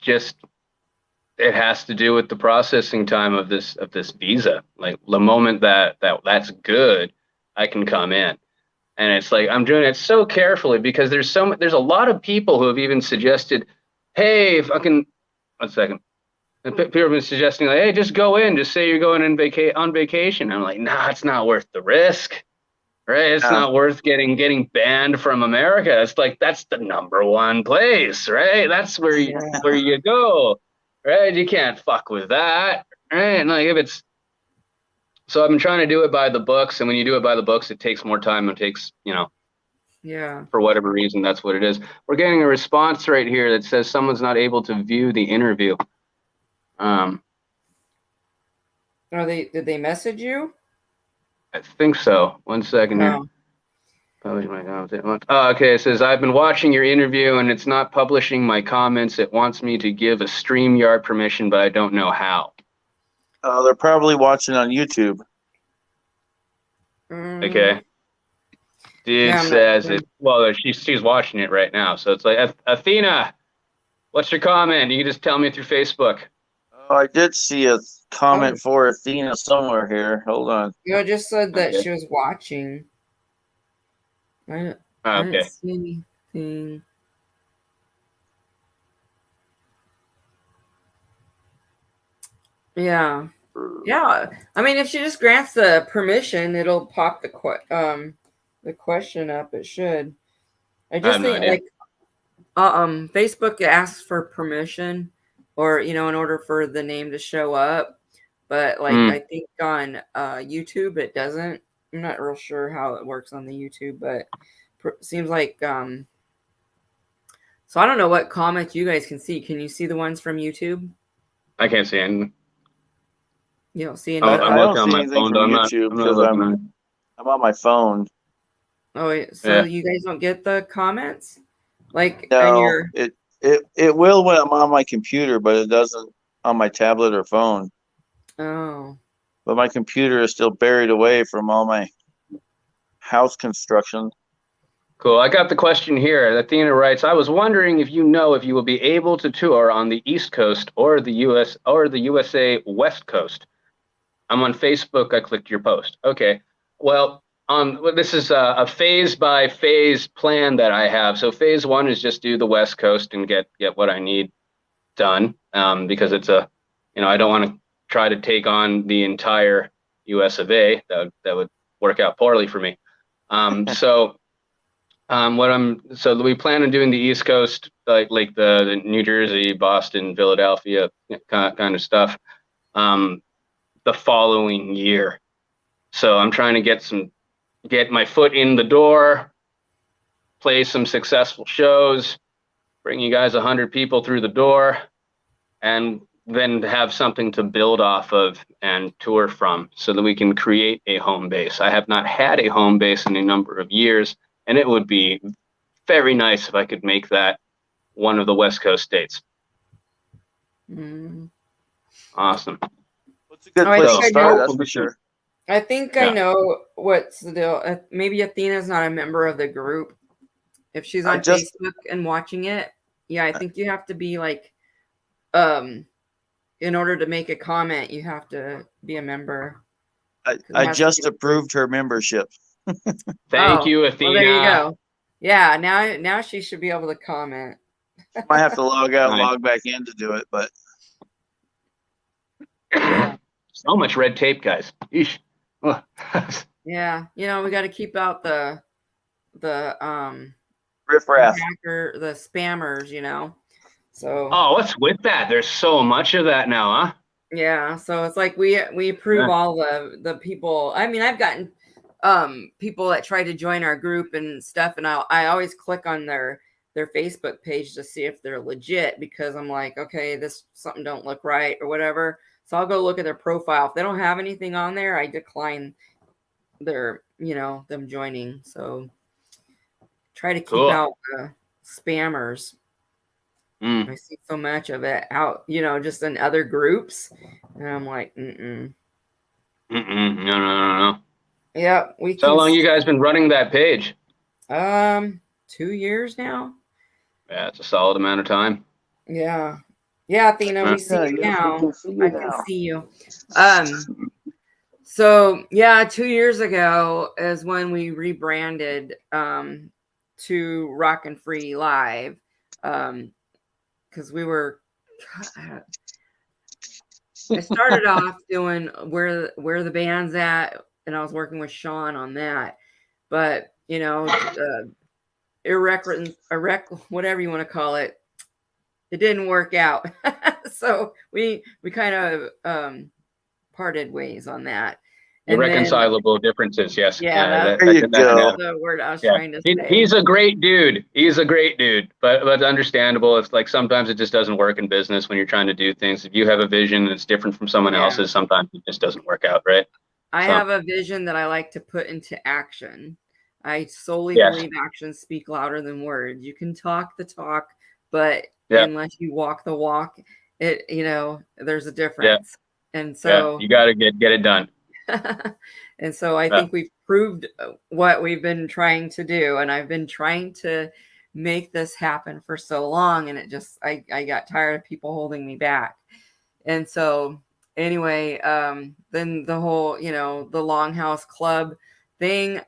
Just it has to do with the processing time of this visa. Like the moment that's good, I can come in. And it's like I'm doing it so carefully because there's a lot of people who have even suggested, hey, if I can, 1 second. People have been suggesting like, hey, just go in, just say you're going on vacation. I'm like, nah, it's not worth the risk. Right, it's Yeah. not worth getting banned from America. It's like that's the #1 place, right? That's where you go, right? You can't fuck with that, right? And like if it's so, I've been trying to do it by the books, and when you do it by the books, it takes more time. It takes, Yeah. for whatever reason, that's what it is. We're getting a response right here that says someone's not able to view the interview. Did they message you? I think so. 1 second here. No. Publish my comments. Oh, okay, it says, I've been watching your interview and it's not publishing my comments. It wants me to give a StreamYard permission, but I don't know how. They're probably watching on YouTube. Okay. Dude Yeah, says it. Well, she's watching it right now. So it's like, Athena, what's your comment? You can just tell me through Facebook. Oh, I did see a comment for Athena somewhere here. Hold on. I just said that Okay. she was watching. I Okay. didn't see anything. Yeah. Yeah. I mean, if she just grants the permission, it'll pop the question up. It should. I I just have no think idea. like Facebook asks for permission, or in order for the name to show up, but like I think on YouTube it doesn't. I'm not real sure how it works on the YouTube, but seems like so I don't know what comments you guys can see. Can you see the ones from YouTube? I can't see anything. You don't see any. I'm I looking don't on see my anything phone. from I'm not YouTube because looking I'm on. on my phone. Oh, wait, so Yeah. you guys don't get the comments? Like on No, your it will when I'm on my computer, but it doesn't on my tablet or phone. oh. But my computer is still buried away from all my house construction. Cool. I got the question here. Athena writes, I was wondering if you will be able to tour on the East Coast or the USA West Coast. I'm on Facebook. I clicked your post. Okay. Well, this is a phase by phase plan that I have. So phase 1 is just do the West Coast and get what I need done. Because it's I don't want to try to take on the entire US of A. That would work out poorly for me. So we plan on doing the East Coast, like the New Jersey, Boston, Philadelphia kind of stuff, the following year. So I'm trying to get my foot in the door, play some successful shows, bring you guys 100 people through the door, and then have something to build off of and tour from so that we can create a home base. I have not had a home base in a number of years, and it would be very nice if I could make that one of the West Coast states. Awesome. What's a good Oh, I place think to I start? know. That's for sure. I think I know what's the deal. Maybe Athena's not a member of the group. If she's on Facebook and watching it, yeah, I think you have to be like, in order to make a comment, you have to be a member. I just approved her membership. Thank you, Athena. Well, there you go. Yeah, now she should be able to comment. Might have to log out, log back in to do it, but yeah. So much red tape, guys. Yeah, we got to keep out the riffraff, the spammers, So. Oh, what's with that? There's so much of that now, huh? Yeah, so it's like we approve all the people. I mean, I've gotten people that try to join our group and stuff, and I always click on their Facebook page to see if they're legit, because I'm like, okay, this something don't look right or whatever. So I'll go look at their profile. If they don't have anything on there, I decline their them joining. So try to keep out the spammers. I see so much of it out, just in other groups, and I'm like, mm-mm. No. Yep, we So how can. long you guys been running that page? 2 years now. Yeah, it's a solid amount of time. Yeah, Athena, we see you now. I can see you. So yeah, 2 years ago is when we rebranded to Rock and Free Live, because we were. I started off doing where the band's at, and I was working with Sean on that, but whatever you want to call it, it didn't work out. So we kind of parted ways on that. Irreconcilable differences, yes. Yeah, there you go. that's the word I was trying to say. He's a great dude. But understandable. It's like sometimes it just doesn't work in business when you're trying to do things. If you have a vision that's different from someone else's, sometimes it just doesn't work out, right? I have a vision that I like to put into action. I solely believe actions speak louder than words. You can talk the talk, but unless you walk the walk, there's a difference. And so you got to get it done. And so I think we've proved what we've been trying to do, and I've been trying to make this happen for so long, and it just I got tired of people holding me back. And so anyway, then the whole the Longhouse Club thing,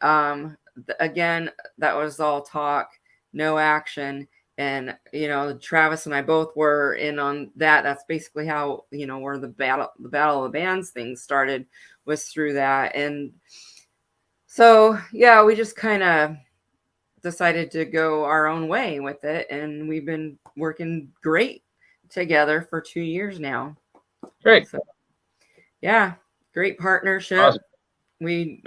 again, that was all talk, no action. And Travis and I both were in on that. That's basically how where the battle of the bands thing started, was through that. And so we just kind of decided to go our own way with it, and we've been working great together for 2 years now. Great. So, great partnership. Awesome. We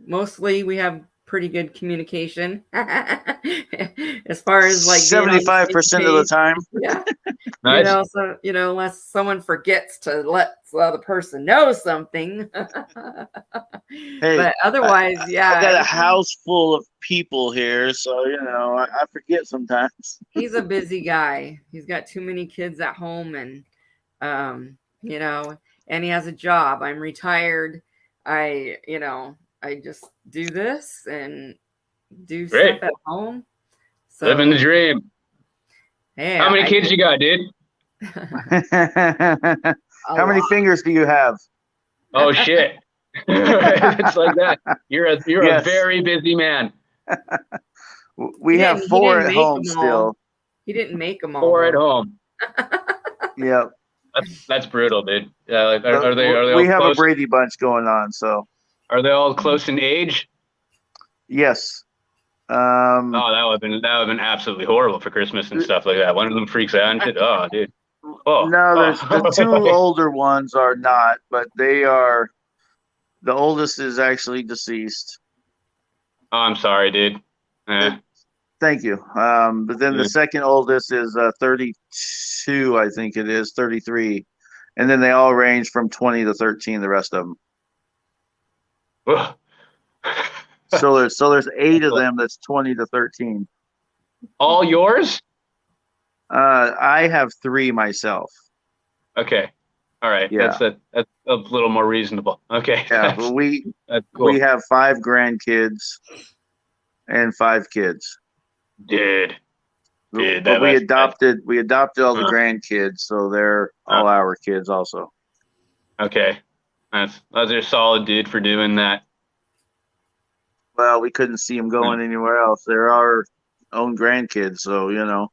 mostly we have pretty good communication as far as like 75% of the time. Yeah. Nice. So unless someone forgets to let the other person know something. Hey, but otherwise, I got a house full of people here, so I forget sometimes. He's a busy guy. He's got too many kids at home, and and he has a job. I'm retired. I just do this and do stuff at home. So, living the dream. Hey, how many kids you got, dude? How many fingers do you have? Oh shit! It's like that. You're a very busy man. We have 4 at home still. He didn't make them all. 4 at home. Yep. That's brutal, dude. Yeah, are they we all have close? a Brady bunch going on, so. Are they all close in age? Yes. That would have been absolutely horrible for Christmas and stuff like that. One of them freaks out and shit. Oh, dude. No, the 2 older ones are not, but they are. The oldest is actually deceased. Oh, I'm sorry, dude. Thank you. But then the second oldest is 32, I think it is, 33. And then they all range from 20 to 13, the rest of them. So there's 8 of them that's 20 to 13. All yours? I have 3 myself. Okay. All right. Yeah. That's a little more reasonable. Okay. Yeah, but that's cool. We have 5 grandkids and 5 kids. Dude, but we adopted all the grandkids, so they're all our kids also. Okay. Those are solid, dude, for doing that. Well, we couldn't see them going anywhere else. They're our own grandkids, so Yeah.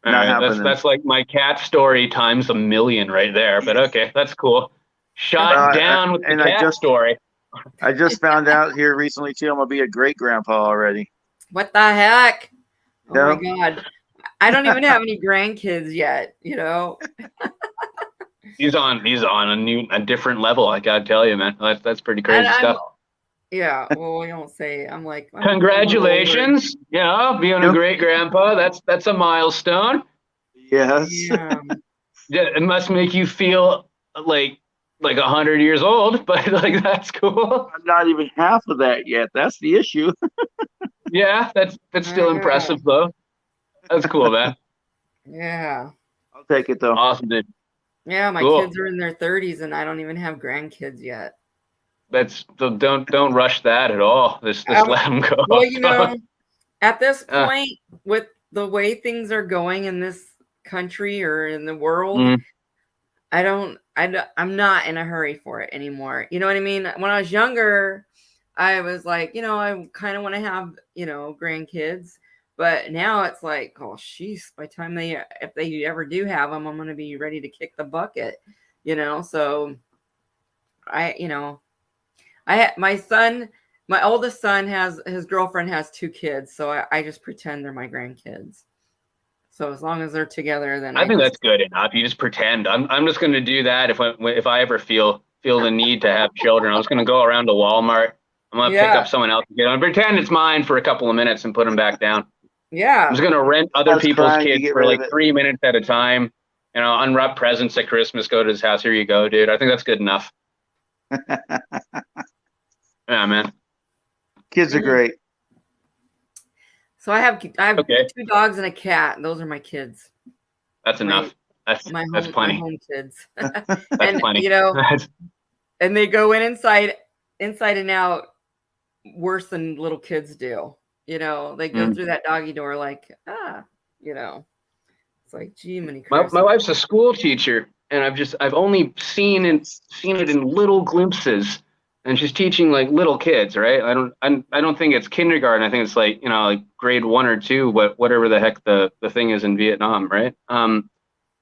Not happening. That's like my cat story times 1,000,000 right there. But okay, that's cool. Shot down with the cat story. I just found out here recently too. I'm gonna be a great grandpa already. What the heck? Oh my God! I don't even have any grandkids yet. He's on a different level. I gotta tell you, man. That's pretty crazy stuff. Yeah, well, we don't say. I'm like, congratulations! Being a great grandpa. That's a milestone. Yes. Yeah. It must make you feel like 100 years old, but that's cool. I'm not even half of that yet. That's the issue. Yeah, that's still impressive though. That's cool, man. Yeah. I'll take it though. Awesome, dude. Yeah, my Cool. kids are in their 30s and I don't even have grandkids yet. Don't rush that at all. Just let them go. Well, you know, at this Uh. point, with the way things are going in this country or in the world, Mhm. I'm not in a hurry for it anymore. You know what I mean? When I was younger, I was like, I kind of want to have, grandkids. But now it's like, oh, sheesh, by the time if they ever do have them, I'm going to be ready to kick the bucket, So my oldest son his girlfriend has 2 kids. So I just pretend they're my grandkids. So as long as they're together, then I think that's good enough. You just pretend. I'm just going to do that if I ever feel the need to have children. I'm just going to go around to Walmart. I'm going to pick up someone else and pretend it's mine for a couple of minutes and put them back down. Yeah. I'm just going to rent other people's kids for like 3 minutes at a time. Unwrap presents at Christmas, go to his house. Here you go, dude. I think that's good enough. Yeah, man. Kids are great. So I have Okay. 2 dogs and a cat. Those are my kids. That's enough. That's plenty. My home kids. That's and plenty. And they go inside and out worse than little kids do. They go through that doggy door like, it's like, gee, many my wife's a school teacher, and I've only seen it in little glimpses, and she's teaching like little kids, right? I don't think it's kindergarten. I think it's like like grade 1 or 2, whatever the heck the thing is in Vietnam, right? And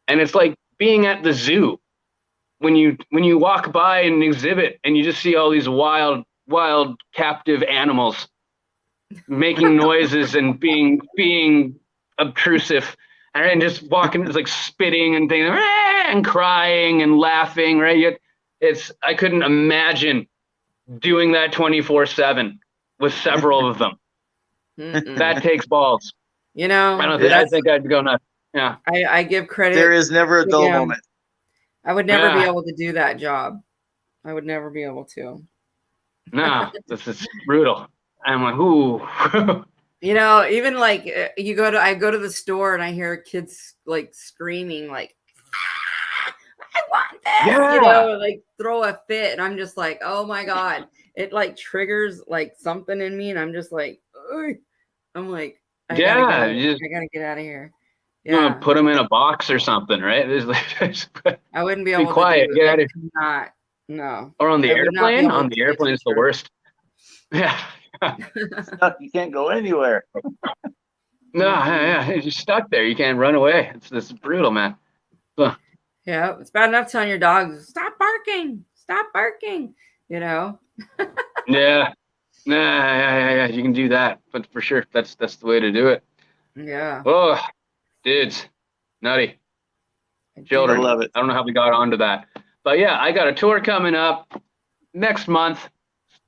it's like being at the zoo when you walk by an exhibit and you just see all these wild captive animals making noises and being obtrusive. And just walking, it's like spitting and things, and crying and laughing, right? I couldn't imagine doing that 24/7 with several of them. That takes balls. I think I'd go nuts. Yeah. I give credit. There is never a dull moment. I would never be able to do that job. I would never be able to. No, this is brutal. I'm like, ooh. Even like I go to the store and I hear kids like screaming like, I want this, Yeah. like throw a fit. And I'm just like, oh my God, it like triggers like something in me. And I'm just like, ugh. I'm like, I gotta get out of here. Yeah. Put them in a box or something, right? I wouldn't be able to quiet. do Get it. out of Not, no. Or on the I would not be airplane? able On to the airplane, it's the worst. Yeah. You can't go anywhere. No, yeah, you're just stuck there. You can't run away. It's brutal, man. Yeah, it's bad enough telling your dogs, stop barking. Yeah. Yeah. You can do that, but for sure, that's the way to do it. Yeah. Oh, dudes, nutty. Children. I love it. I don't know how we got onto that, but yeah, I got a tour coming up next month.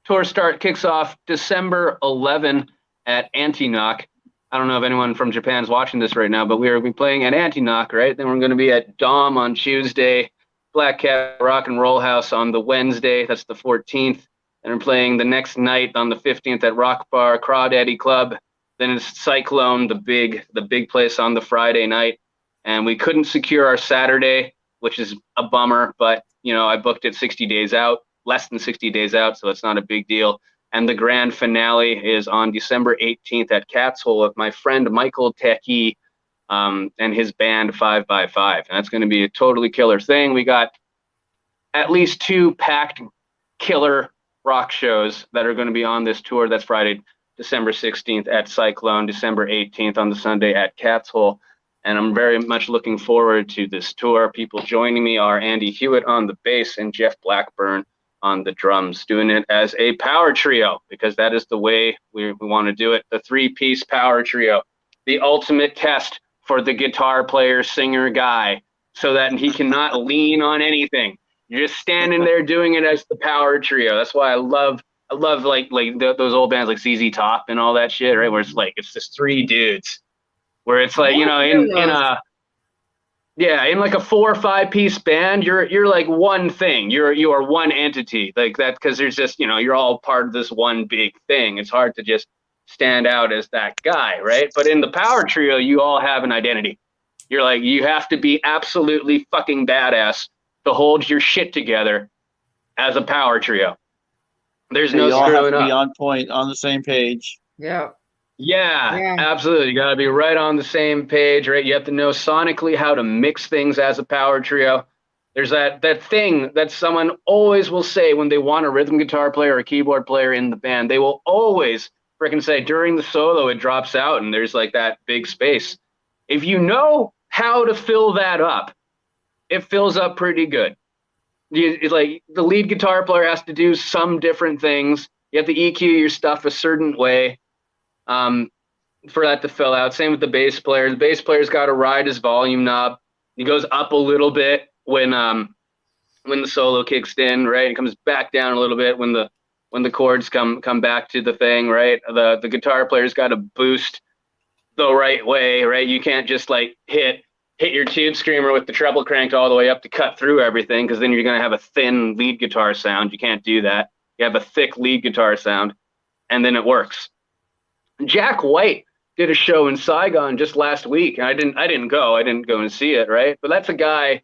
Tour kicks off December 11 at Antinoch. I don't know if anyone from Japan's watching this right now, but we'll be playing at Antinoch, right? Then we're going to be at Dom on Tuesday, Black Cat Rock and Roll House on the Wednesday, that's the 14th. And we're playing the next night on the 15th at Rock Bar Crawdaddy Club. Then it's Cyclone, the big place on the Friday night. And we couldn't secure our Saturday, which is a bummer, but I booked it 60 days out, less than 60 days out, so it's not a big deal. And the grand finale is on December 18th at Cat's Hole with my friend Michael Techie and his band 5x5. And that's going to be a totally killer thing. We got at least 2 packed killer rock shows that are going to be on this tour. That's Friday, December 16th at Cyclone, December 18th on the Sunday at Cat's Hole. And I'm very much looking forward to this tour. People joining me are Andy Hewitt on the bass and Jeff Blackburn on the drums, doing it as a power trio, because that is the way we want to do it. The 3-piece power trio, the ultimate test for the guitar player, singer guy, so that he cannot lean on anything. You're just standing there doing it as the power trio. That's why I love like those old bands like ZZ Top and all that shit, right? Where it's just 3 dudes, where it's like, in like a 4 or 5-piece band, you're like one thing. You are one entity like that, because there's just you're all part of this one big thing. It's hard to just stand out as that guy, right? But in the power trio, you all have an identity. You're like, you have to be absolutely fucking badass to hold your shit together as a power trio. There's no you all have screwing to be up. on point, on the same page. Yeah. Yeah, Yeah. absolutely. You got to be right on the same page, right? You have to know sonically how to mix things as a power trio. There's that thing that someone always will say when they want a rhythm guitar player or a keyboard player in the band. They will always freaking say during the solo it drops out and there's like that big space. If you know how to fill that up, it fills up pretty good. It's like the lead guitar player has to do some different things. You have to EQ your stuff a certain way for that to fill out. Same with the bass player. The bass player's got to ride his volume knob. He goes up a little bit when the solo kicks in, right? It comes back down a little bit when the chords come back to the thing, right? The guitar player's got to boost the right way, right? You can't just like hit your tube screamer with the treble cranked all the way up to cut through everything, because then you're going to have a thin lead guitar sound. You can't do that. You have a thick lead guitar sound, and then it works. Jack White did a show in Saigon just last week, and I didn't go and see it, right? But that's a guy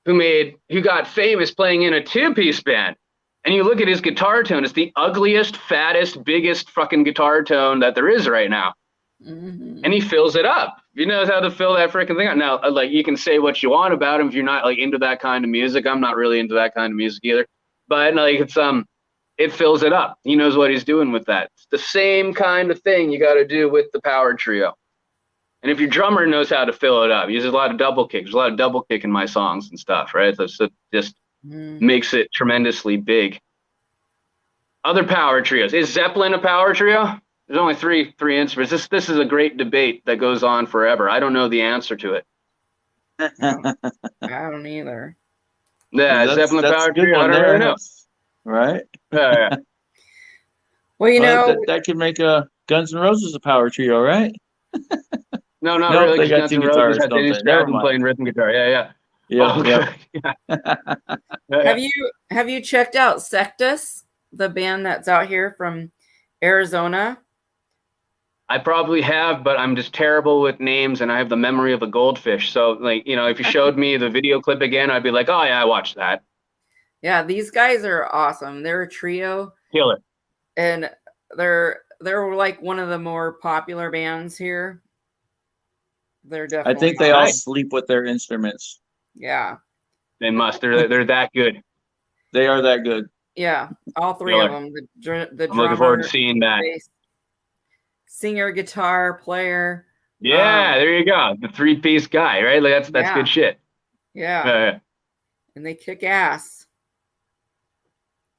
who got famous playing in a two-piece band. And you look at his guitar tone, it's the ugliest, fattest, biggest fucking guitar tone that there is right now. Mm-hmm. And he fills it up. He knows how to fill that freaking thing up. Now, like, you can say what you want about him if you're not like into that kind of music. I'm not really into that kind of music either. But like it fills it up. He knows what he's doing with that. It's the same kind of thing you got to do with the power trio. And if your drummer knows how to fill it up, he uses a lot of double kick. There's a lot of double kick in my songs and stuff, right? So it just makes it tremendously big. Other power trios. Is Zeppelin a power trio? There's only three instruments. This is a great debate that goes on forever. I don't know the answer to it. I don't either. Yeah, That's- Zeppelin that's power a good trio. I one don't there. really know. Right? Yeah. Well, you Well, know, that could make a Guns N' Roses a power trio, right? No, not Nope, really. they 'Cause got Guns two N' Roses guitars, had don't Dennis they? Never Stratton mind. playing rhythm guitar. Yeah. Yeah, Oh, yeah. yeah. have you checked out Sectus, the band that's out here from Arizona? I probably have, but I'm just terrible with names, and I have the memory of a goldfish. So, like, if you showed me the video clip again, I'd be like, oh yeah, I watched that. Yeah, these guys are awesome. They're a trio, Killer. and they're like one of the more popular bands here. They're I definitely think they all Nice. sleep with their instruments. yeah. They must. They're that good. They are that good. Yeah, all three Killer. of them. The I'm looking forward drummer, to seeing that. bass, singer, guitar, player. Yeah, there you go. The three-piece guy, right? Like that's Yeah. good shit. Yeah, Yeah. and they kick ass.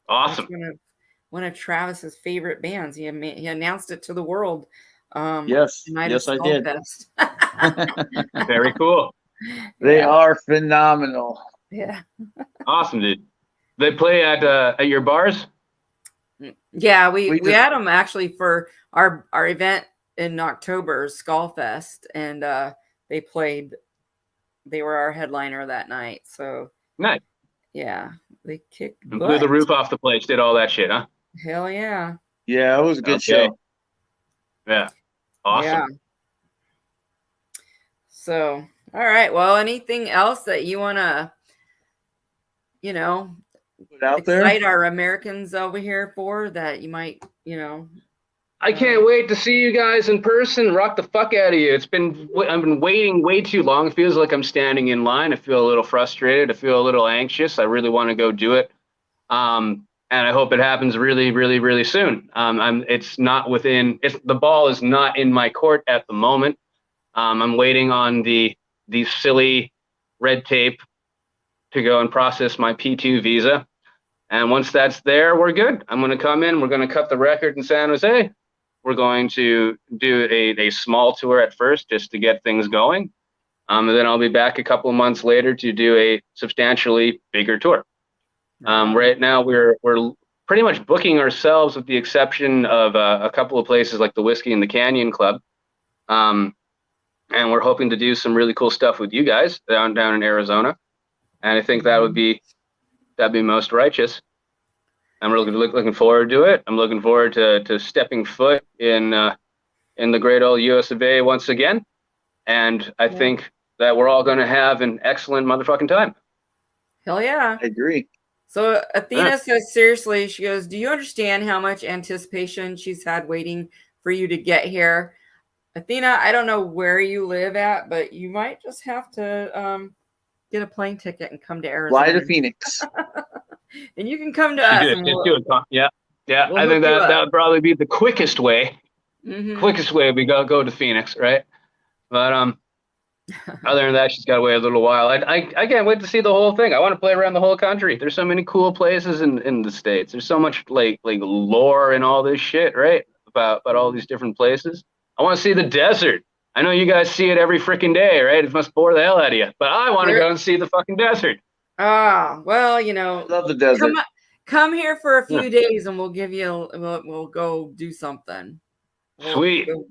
Awesome. That's one of Travis's favorite bands. He announced it to the world. Yes, Night yes, of I did. Skullfest. Very cool. They Yeah. are phenomenal. Yeah. Awesome, dude. They play at your bars? Yeah, we We just- had them actually for our event in October, Skullfest, and they were our headliner that night. So Nice. yeah, they kicked And blew the butt. roof off the place, did all that shit, huh? Hell yeah. Yeah, it was a good Okay. show. Yeah. Awesome. Yeah. So, all right. Well, anything else that you want to, Put out there. excite our Americans over here for that you might, I can't wait to see you guys in person. Rock the fuck out of you. I've been waiting way too long. It feels like I'm standing in line. I feel a little frustrated. I feel a little anxious. I really want to go do it. And I hope it happens really, really, really soon. The ball is not in my court at the moment. I'm waiting on the silly red tape to go and process my P2 visa. And once that's there, we're good. I'm going to come in. We're going to cut the record in San Jose. We're going to do a small tour at first just to get things going. And then I'll be back a couple of months later to do a substantially bigger tour. Right now, we're pretty much booking ourselves with the exception of a couple of places like the Whiskey and the Canyon Club. And we're hoping to do some really cool stuff with you guys down in Arizona. And I think that'd be most righteous. I'm really looking forward to it. I'm looking forward to stepping foot in the great old US of A once again. And I think that we're all going to have an excellent motherfucking time. Hell yeah. I agree. So Athena says, seriously, she goes, do you understand how much anticipation she's had waiting for you to get here? Athena, I don't know where you live at, but you might just have to get a plane ticket and come to Arizona. Fly to Phoenix. And you can come to us. And Yeah. We'll I think hook you that up. would probably be the quickest way. Mhm. Quickest way we go to Phoenix, right? But other than that, she's got to wait a little while. I can't wait to see the whole thing. I want to play around the whole country. There's so many cool places in the States. There's so much like lore and all this shit, right? About all these different places. I want to see the desert. I know you guys see it every freaking day, right? It must bore the hell out of you. But I want to go and see the fucking desert. Ah, well, you I know, love the desert. come here for a few days and we'll give you, we'll go do something. Sweet. Go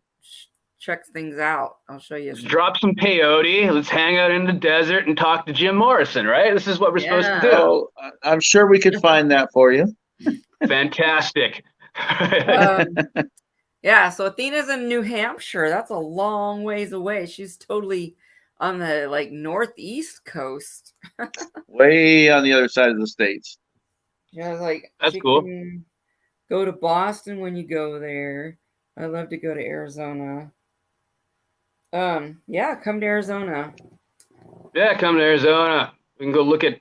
check things out. I'll show you. Let's drop some peyote. Let's hang out in the desert and talk to Jim Morrison, right? This is what we're supposed to do. Oh, I'm sure we could find that for you. Fantastic. Yeah, so Athena's in New Hampshire. That's a long ways away. She's totally on the like northeast coast. Way on the other side of the states. Yeah, like That's she cool. can go to Boston when you go there. I love to go to Arizona. Yeah, come to Arizona. Yeah, come to Arizona. We can go look at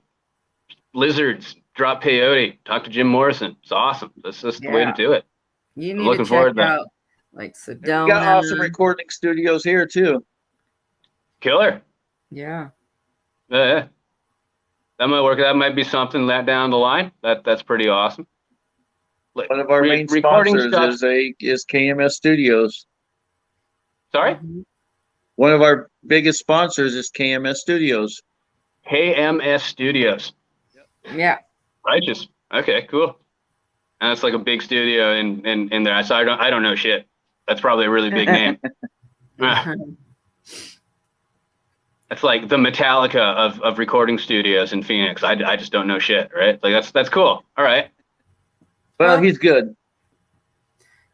lizards, drop peyote, talk to Jim Morrison. It's awesome. That's just the way to do it. You need looking to forward check to that. out like We Sedona. got awesome recording studios here too. Killer. Yeah. Yeah. That might work. That might be something that down the line. That's pretty awesome. One of our main recording sponsors stuff. is KMS Studios. Sorry? Mhm. One of our biggest sponsors is KMS Studios. KMS Studios. Yeah. Righteous. Okay, cool. And it's like a big studio in there. So I don't know shit. That's probably a really big name. It's like the Metallica of recording studios in Phoenix. I just don't know shit, right? Like that's cool. All right. Well, Well, he's good.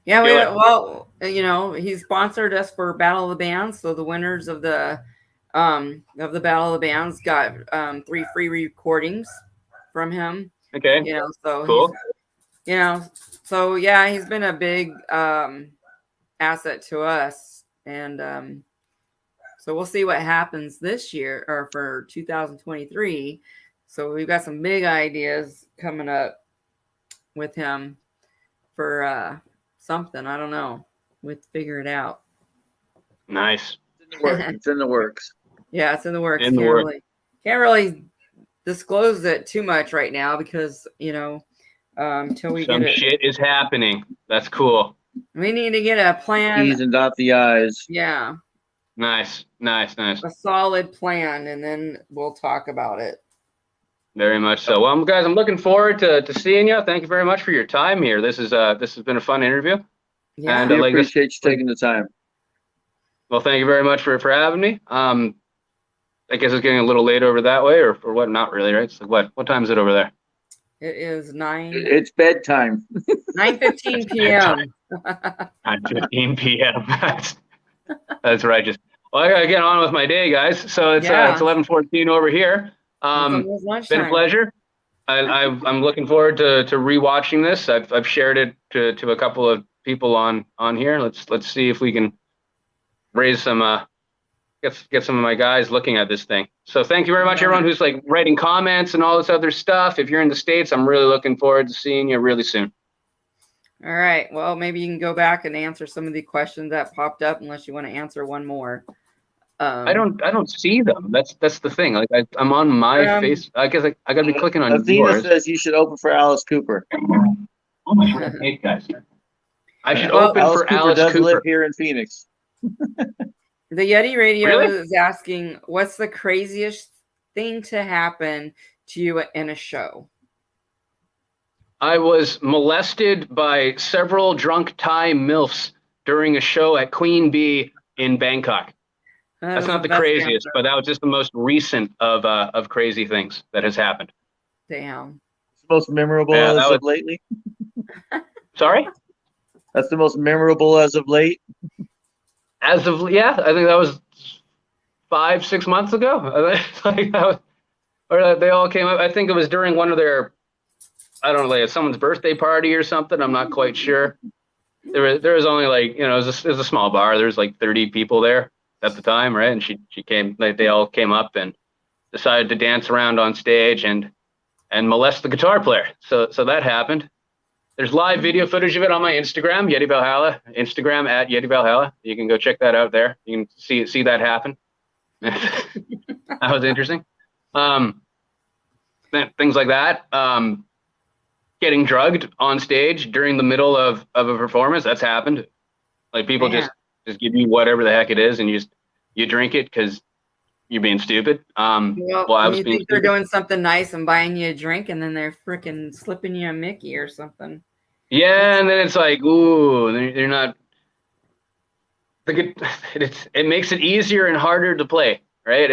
Yeah, Good. well, you know, he sponsored us for Battle of the Bands. So the winners of the Battle of the Bands got 3 free recordings from him. Okay. You know, so Cool. yeah, he's been a big asset to us, and so we'll see what happens this year or for 2023. So we've got some big ideas coming up with him for something. I don't know. We'll figure it out. Nice. It's in the works. Yeah, it's in the works. In the works. Can't really disclose it too much right now because until we Some get it, shit is happening. That's cool. we need to get a plan. T's and dot the I's. Yeah, Nice. a solid plan, and then we'll talk about it. Very much so. Well, guys, I'm looking forward to seeing you. Thank you very much for your time here. This has been a fun interview. Yeah. And We like this- appreciate you taking the time. Well, thank you very much for having me. I guess it's getting a little late over that way, or what? Not really, right? It's like what time is it over there? It is It's bedtime. 9:15 p.m. 9:15 p.m. That's righteous. Well, I gotta get on with my day, guys. So it's 11:14 over here. It's almost Been a lunchtime. pleasure. I'm looking forward to rewatching this. I've shared it to a couple of people on here. Let's see if we can raise some get some of my guys looking at this thing. So thank you very much, everyone who's like writing comments and all this other stuff. If you're in the States, I'm really looking forward to seeing you really soon. All right. Well, maybe you can go back and answer some of the questions that popped up, unless you want to answer one more. I don't see them. That's the thing. Like I'm on my face. I guess I gotta be clicking on Athena yours. says you should open for Alice Cooper. Oh my God, I hate guys. I should Well, open Alice for Cooper Alice does Cooper. live here in Phoenix. The Yeti Radio Really? is asking, what's the craziest thing to happen to you in a show? I was molested by several drunk Thai MILFs during a show at Queen Bee in Bangkok. That's not the best craziest, answer. but that was just the most recent of crazy things that has happened. Damn. It's the most memorable Yeah, as that of was- lately. Sorry? That's the most memorable as of late. I think that was 5-6 months ago. Like, or they all came up. I think it was during one of their, I don't know, like someone's birthday party or something. I'm not quite sure. There was only like, it was a small bar. There was like 30 people there at the time, right? And she came, like, they all came up and decided to dance around on stage and molest the guitar player. So that happened. There's live video footage of it on my Instagram, YETI VALHALLA, Instagram at YETI VALHALLA. You can go check that out there. You can see that happen. That was interesting. Things like that. Getting drugged on stage during the middle of a performance, that's happened. Like, people just give you whatever the heck it is, and you drink it because you're being stupid. Well, I was you being think they're stupid. doing something nice and buying you a drink, and then they're freaking slipping you a Mickey or something. Yeah, and then it's like, ooh, they're not. It makes it easier and harder to play, right?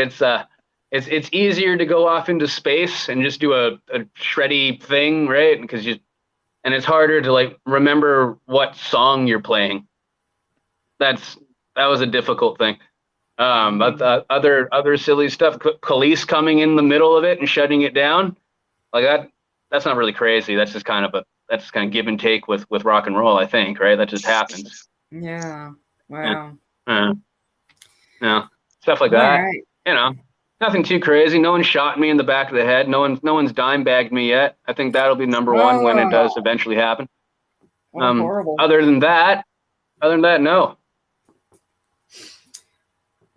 It's easier to go off into space and just do a shreddy thing, right? And it's harder to like remember what song you're playing. That was a difficult thing. But other silly stuff, Khalees coming in the middle of it and shutting it down, like that's not really crazy. That's just kind of give and take with rock and roll, I think, right? That just happens. Yeah. Wow. Yeah. Stuff like All that. right. Nothing too crazy. No one shot me in the back of the head. No one's dime bagged me yet. I think that'll be number one when it does eventually happen. Horrible. Other than that, no.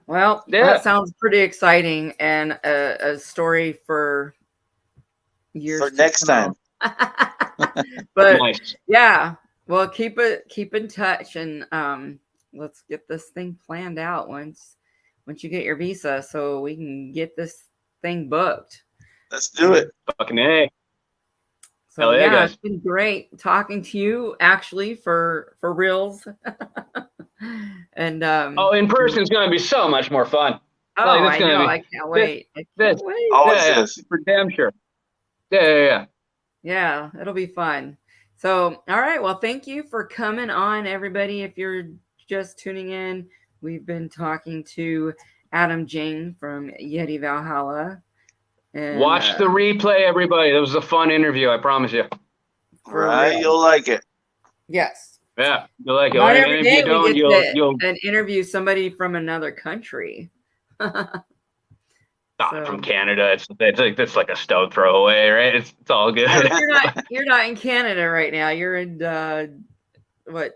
Well, that sounds pretty exciting, and a story for years For next time. But Nice. yeah, well, keep in touch, and let's get this thing planned out once you get your visa, so we can get this thing booked. Let's do it. Fucking A. So Hell yeah, guys. It's been great talking to you, actually, for reals. And in person is going to be so much more fun. I know. I can't wait. Always is. For damn sure. Yeah. Yeah, it'll be fun. So, all right. Well, thank you for coming on, everybody. If you're just tuning in, we've been talking to Adam Jang from YETI VALHALLA. And, watch the replay, everybody. That was a fun interview, I promise you. Right, you'll like it. Yes. Yeah, you'll like it. Not And every if day you don't, we get you'll an interview somebody from another country. from Canada. It's like a stone throw away, right? It's all good. You're not in Canada right now. You're in what,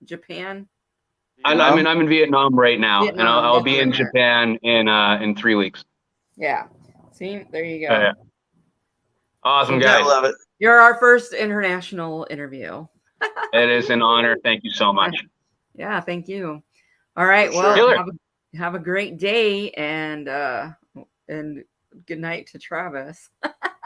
Japan? I'm in Vietnam right now, and I'll be in there. Japan in 3 weeks. Yeah. See, there you go. Yeah. Awesome, guys. I love it. You're our first international interview. It is an honor. Thank you so much. Yeah, thank you. All right. Well, have a great day, and good night to Travis.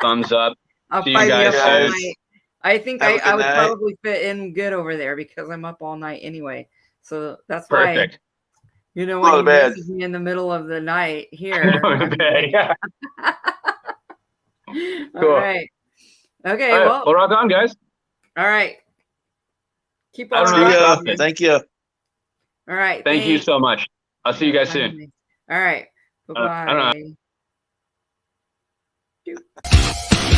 Thumbs up. I'll See you fight guys up all soon. night. I think Have a I good would night. probably fit in good over there because I'm up all night anyway. So that's why, Perfect. when Go you to bed. message me in the middle of the night here. Go to bed, yeah. All Cool. right. Okay. All right, Well, well, rock on, guys. all right. Keep I on don't See know. rocking, Rock ya. man. Thank you. All right. Thank you thanks. so much. I'll see you guys soon. All right. I don't know. Bye-bye.